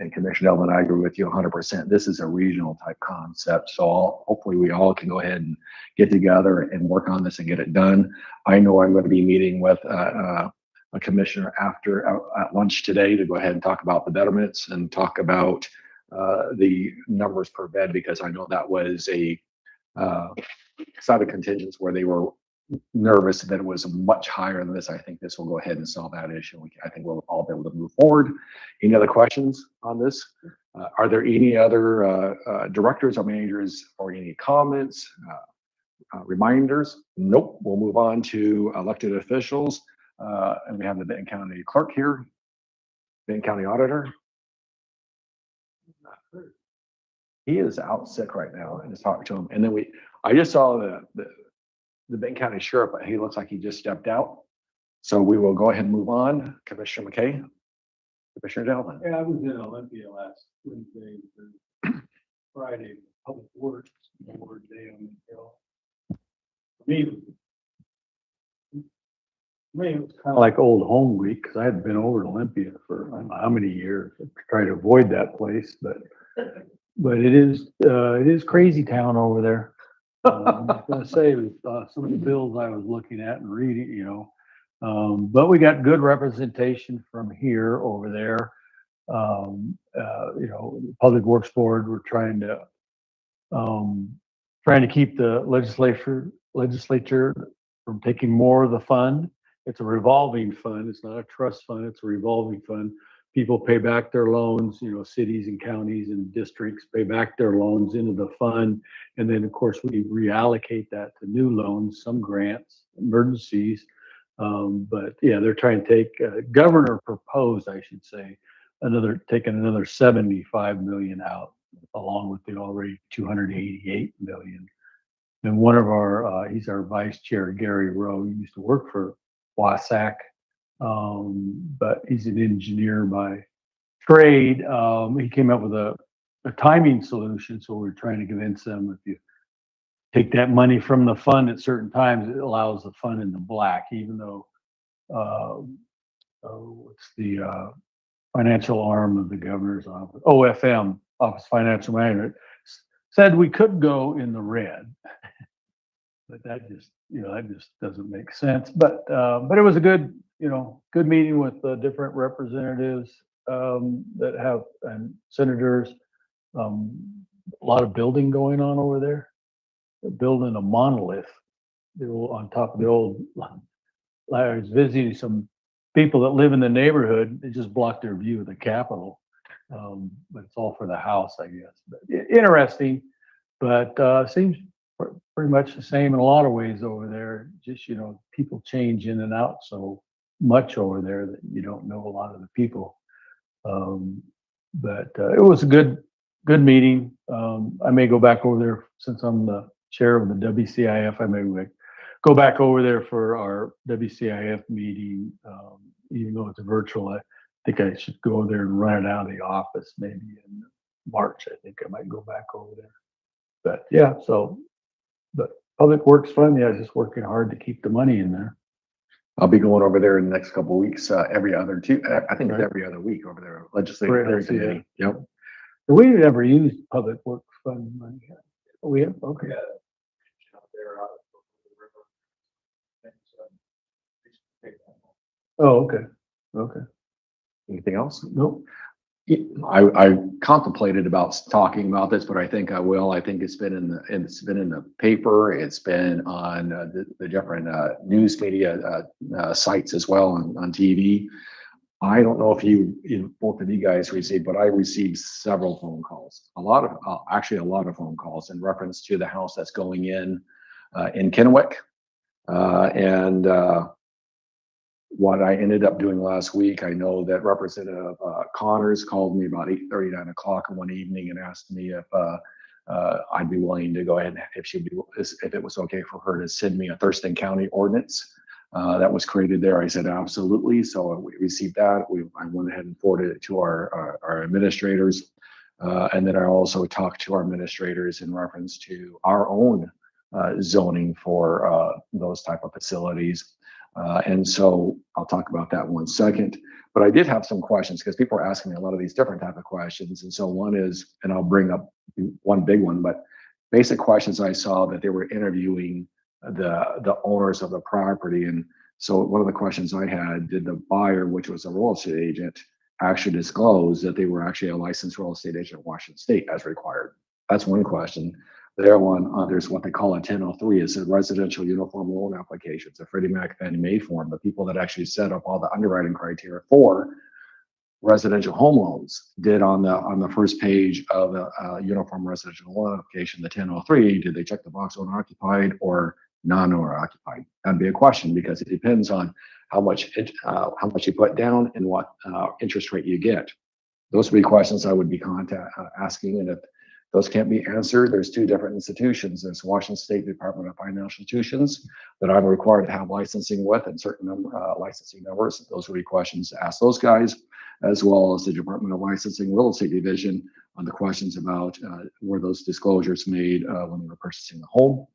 And Commissioner Elman, I agree with you 100%. This is a regional type concept. So hopefully we all can go ahead and get together and work on this and get it done. I know I'm going to be meeting with a commissioner at lunch today to go ahead and talk about the betterments and talk about the numbers per bed, because I know that was a side of contingents where they were nervous that it was much higher than this. I think this will go ahead and solve that issue. I think we'll all be able to move forward. Any other questions on this? Are there any other directors or managers or any comments, reminders? Nope. We'll move on to elected officials. And we have the Benton County Clerk here, Benton County Auditor. he is out sick right now and just talked to him. And then I just saw the Benton County Sheriff, but he looks like he just stepped out. So we will go ahead and move on. Commissioner McKay, Commissioner Delvin. Yeah, I was in Olympia last Wednesday, or Friday, Public Works Board Day on the Hill. For me, it was kind of like old home week, because I hadn't been over to Olympia for I don't know how many years. I try to avoid that place, but it is crazy town over there. I was gonna say, with some of the bills I was looking at and reading, but we got good representation from here over there. The Public Works Board, we're trying to keep the legislature from taking more of the fund. It's a revolving fund. It's not a trust fund. It's a revolving fund. People pay back their loans, cities and counties and districts pay back their loans into the fund. And then, of course, we reallocate that to new loans, some grants, emergencies. But yeah, they're trying to take, governor proposed, I should say, taking another 75 million out, along with the already 288 million. And one of he's our vice chair, Gary Rowe. He used to work for Wasac, but he's an engineer by trade. He came up with a timing solution. So we're trying to convince them, if you take that money from the fund at certain times, it allows the fund in the black, even though what's the financial arm of the governor's office, OFM, Office of Financial Management, said we could go in the red. But that just doesn't make sense. But it was a good meeting with different representatives that have, and senators. A lot of building going on over there. They're building a monolith on top of the old. I was visiting some people that live in the neighborhood. They just blocked their view of the Capitol. But it's all for the house, I guess. But interesting, but seems pretty much the same in a lot of ways over there. Just, people change in and out so much over there that you don't know a lot of the people. But it was a good meeting. I may go back over there since I'm the chair of the WCIF. I may go back over there for our WCIF meeting, even though it's virtual. I think I should go there and run it out of the office maybe in March. I think I might go back over there. But yeah, but Public Works Fund, yeah, just working hard to keep the money in there. I'll be going over there in the next couple of weeks, I think it's every other week over there, legislative committee. Yep. We never used Public Works Fund money. We have, okay. Oh, okay. Okay. Anything else? Nope. I contemplated about talking about this, but I think I will. I think it's been in the paper. It's been on the different news media sites as well on TV. I don't know if both of you guys received, but I received several phone calls. Actually a lot of phone calls in reference to the house that's going in Kennewick, and what I ended up doing last week. I know that Representative Connors called me about 8:30, 9 o'clock one evening and asked me if I'd be willing to go ahead and if it was okay for her to send me a Thurston County ordinance that was created there. I said absolutely. So we received that. I went ahead and forwarded it to our administrators, and then I also talked to our administrators in reference to our own zoning for those type of facilities. And so I'll talk about that in 1 second, but I did have some questions because people are asking me a lot of these different type of questions. And so one is, and I'll bring up one big one, but basic questions I saw that they were interviewing the owners of the property. And so one of the questions I had, did the buyer, which was a real estate agent, actually disclose that they were actually a licensed real estate agent in Washington State as required? That's one question. The other one, there's what they call a 1003. It's a residential uniform loan application. It's a Freddie Mac Fannie Mae form. The people that actually set up all the underwriting criteria for residential home loans did on the first page of the uniform residential loan application, the 1003, did they check the box owner occupied or non-owner occupied? That'd be a question because it depends on how much you put down and what interest rate you get. Those would be questions I would be asking. And those can't be answered. There's two different institutions. There's Washington State Department of Financial Institutions that I'm required to have licensing with and certain licensing numbers. Those would be questions to ask those guys, as well as the Department of Licensing Real Estate Division on the questions about were those disclosures made when they were purchasing the home.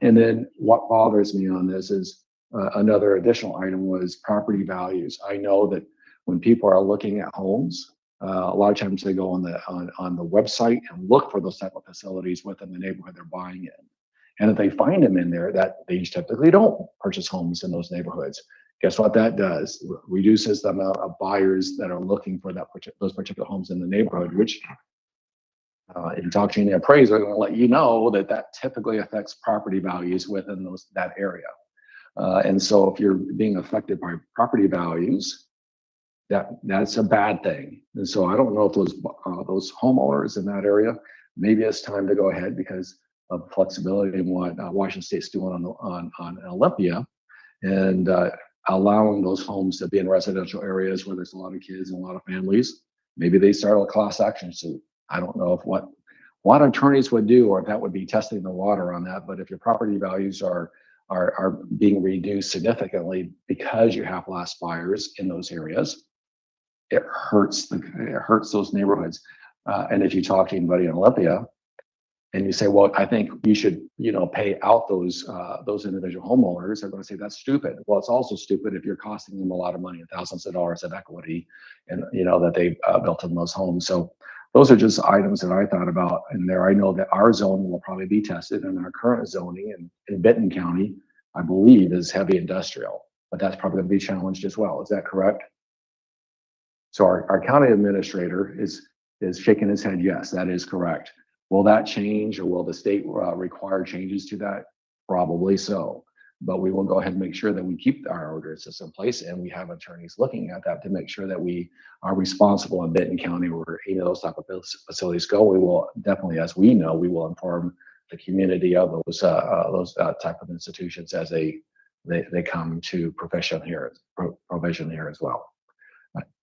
And then what bothers me on this is another additional item was property values. I know that when people are looking at homes, a lot of times they go on the website and look for those type of facilities within the neighborhood they're buying in. And if they find them in there, that they typically don't purchase homes in those neighborhoods. Guess what that does? Reduces the amount of buyers that are looking for those particular homes in the neighborhood, which if you talk to any appraiser, they're going to let you know that that typically affects property values within that area. And so if you're being affected by property values, that's a bad thing. And so I don't know if those homeowners in that area, maybe it's time to go ahead because of flexibility in what Washington State's doing on Olympia, and allowing those homes to be in residential areas where there's a lot of kids and a lot of families. Maybe they start a class action suit. I don't know if what attorneys would do, or if that would be testing the water on that. But if your property values are being reduced significantly because you have less buyers in those areas, it hurts those neighborhoods. And if you talk to anybody in Olympia and you say, well, I think you should, pay out those individual homeowners, they're going to say that's stupid. Well, it's also stupid if you're costing them a lot of money, thousands of dollars of equity, and that they built in those homes. So those are just items that I thought about in there. I know that our zone will probably be tested, and our current zoning in Benton County, I believe, is heavy industrial, but that's probably going to be challenged as well. Is that correct? So our county administrator is shaking his head. Yes, that is correct. Will that change, or will the state require changes to that? Probably so. But we will go ahead and make sure that we keep our ordinances in place, and we have attorneys looking at that to make sure that we are responsible in Benton County where any of those type of facilities go. We will definitely, as we know, we will inform the community of those type of institutions as they come to provision here as well.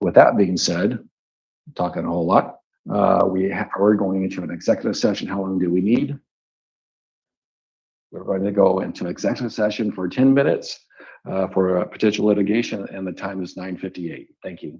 With that being said, I'm talking a whole lot. We're going into an executive session. How long do we need? We're going to go into executive session for 10 minutes for potential litigation, and the time is 9:58. Thank you.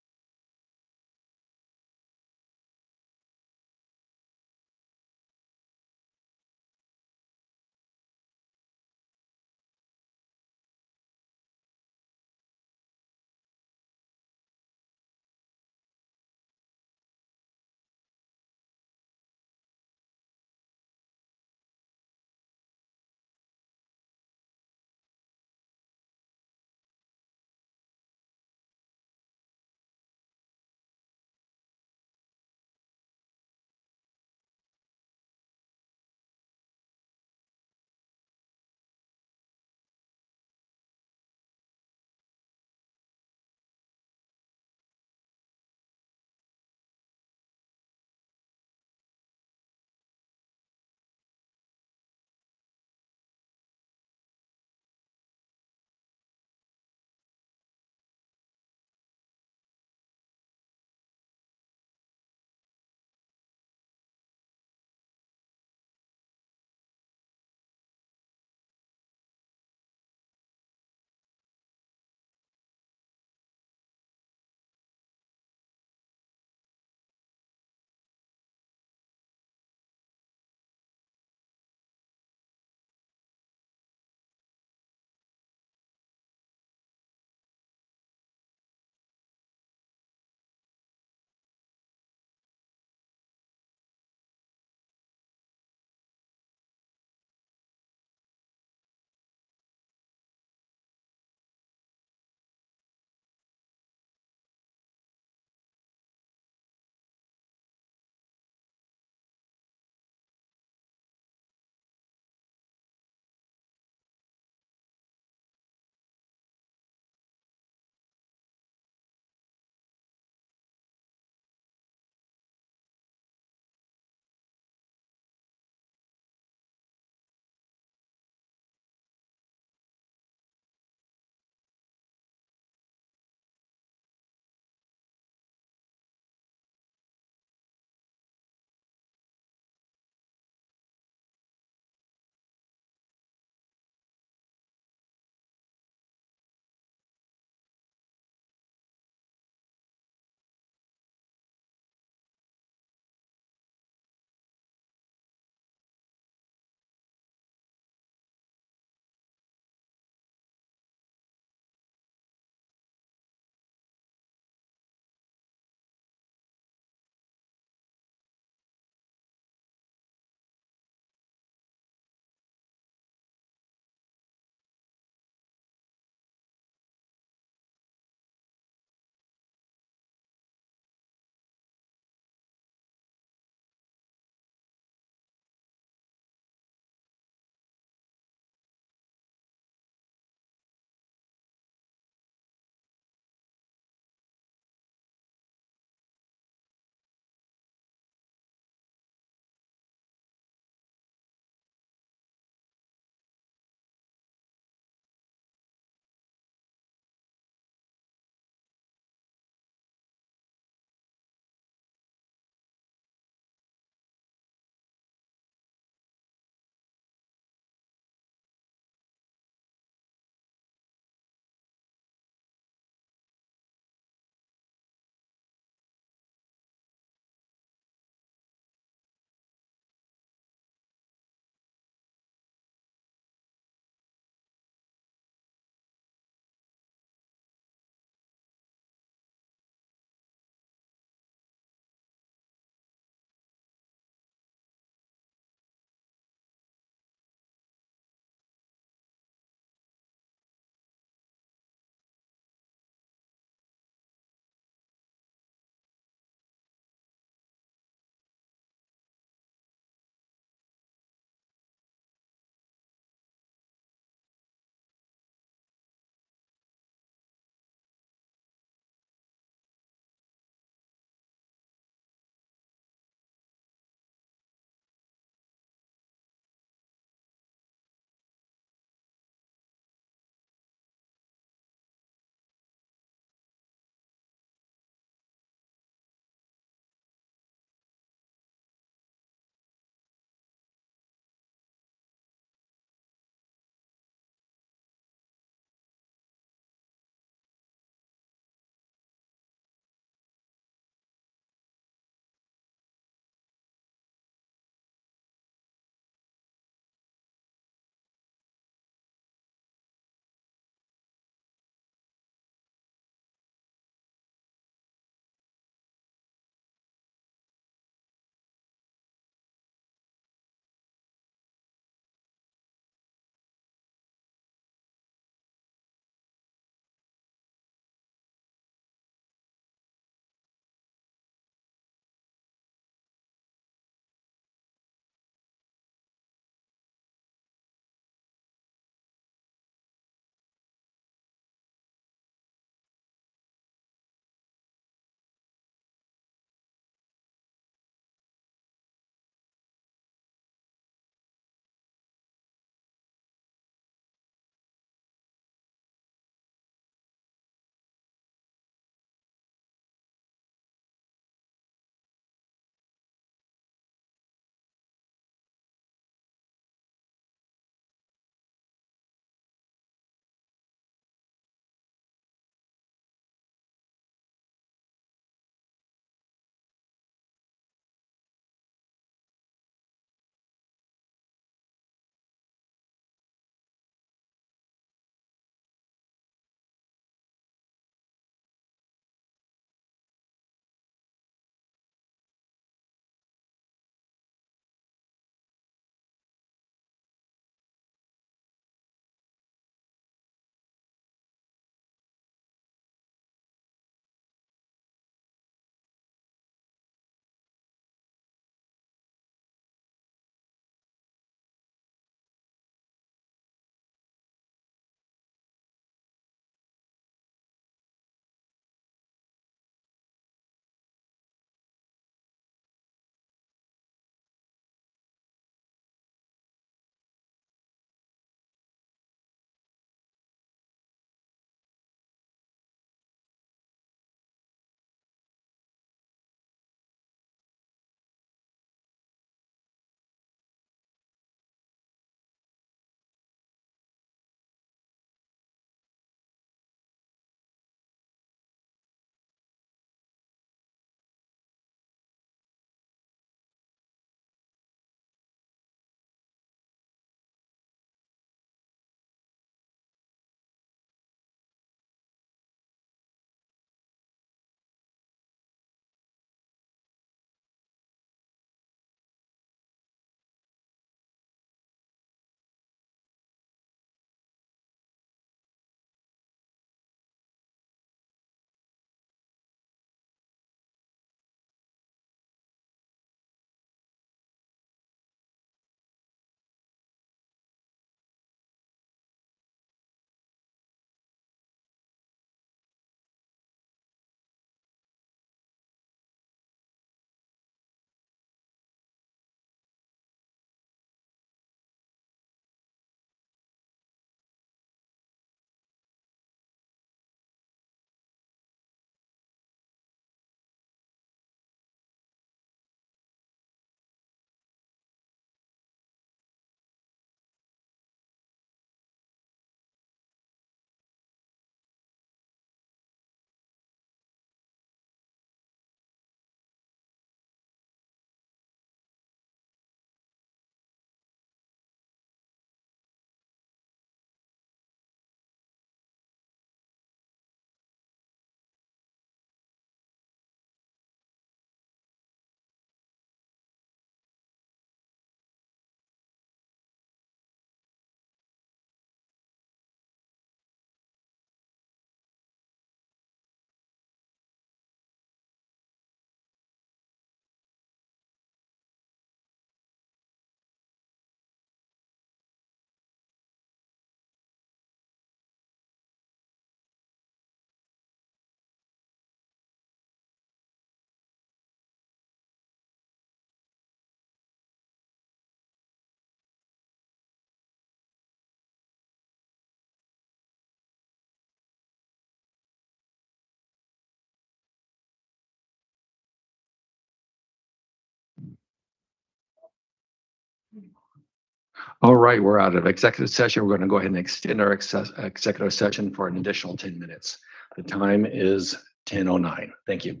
All right, we're out of executive session. We're going to go ahead and extend our executive session for an additional 10 minutes. The time is 10:09. Thank you.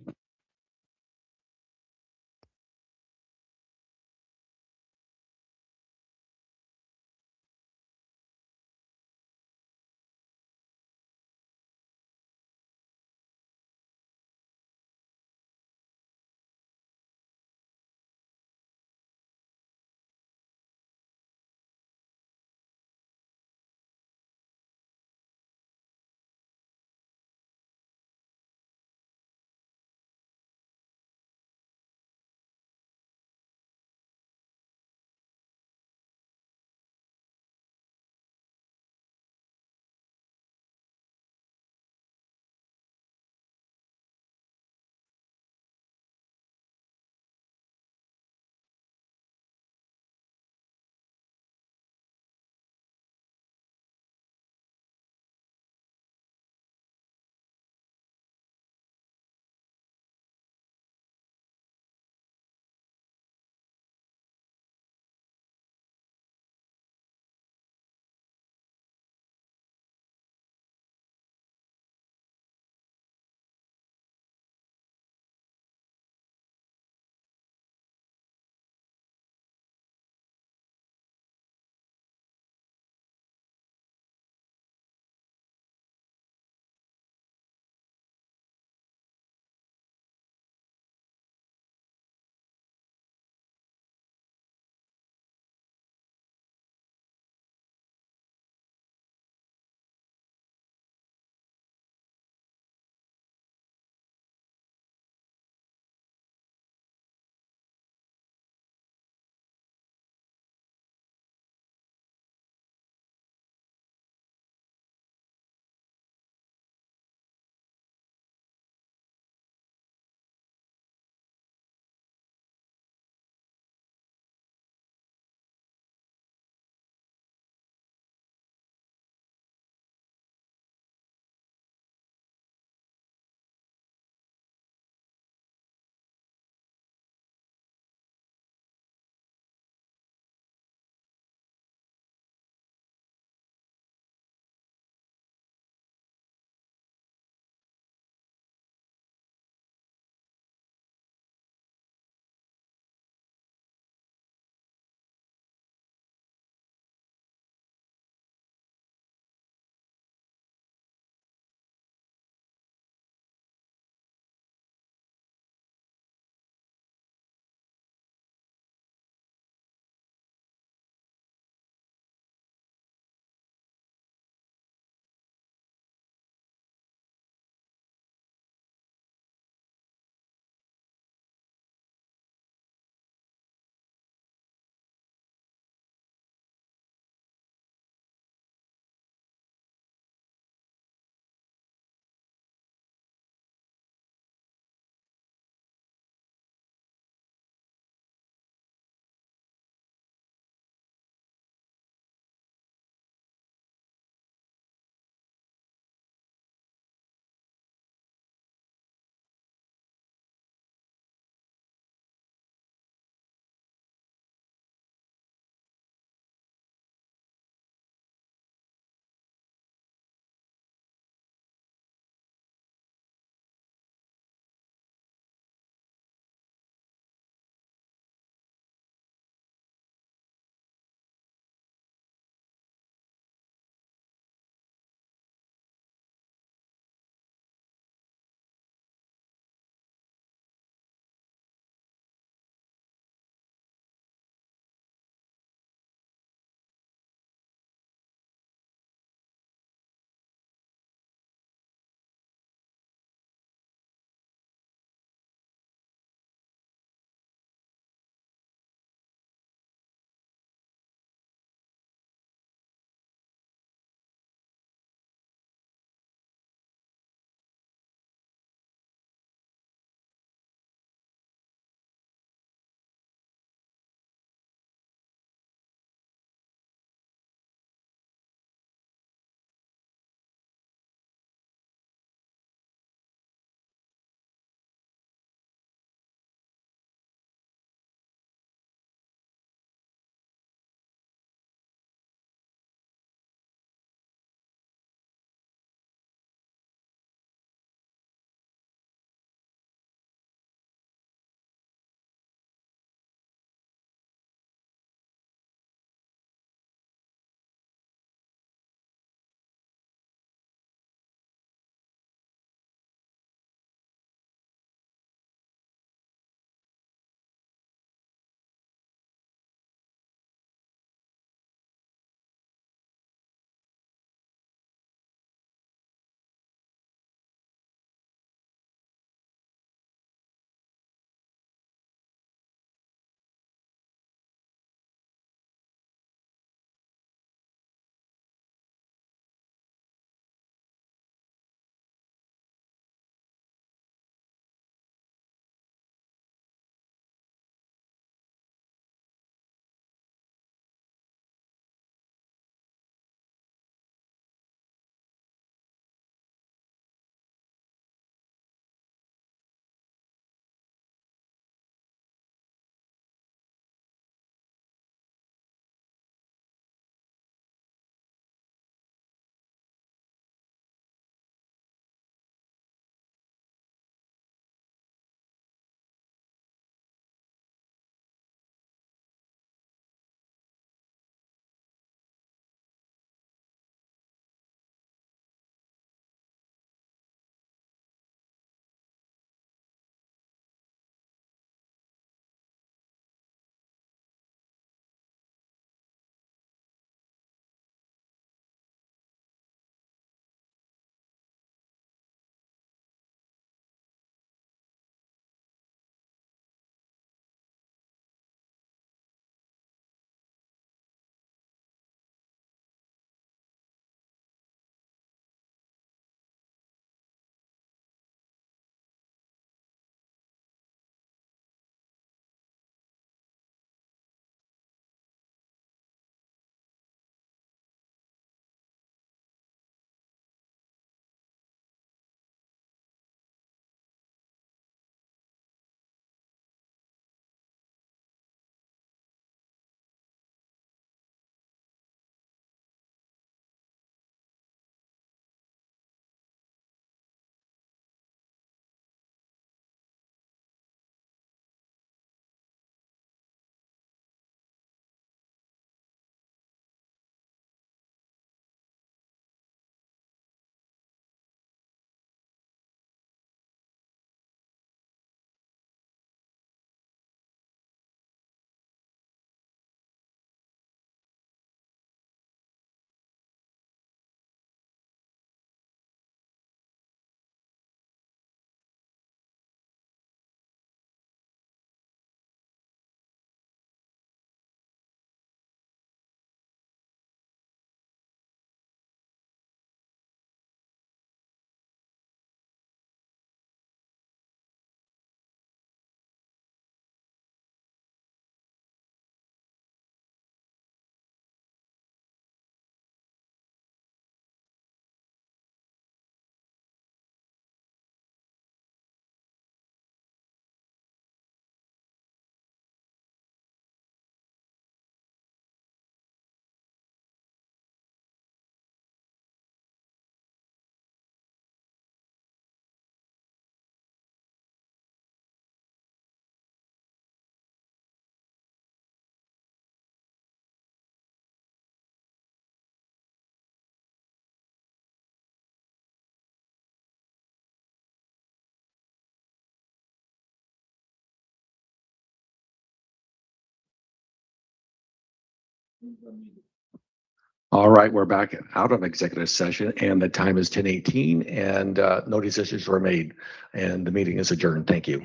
All right, we're back out of executive session and the time is 10:18 and no decisions were made and the meeting is adjourned. Thank you.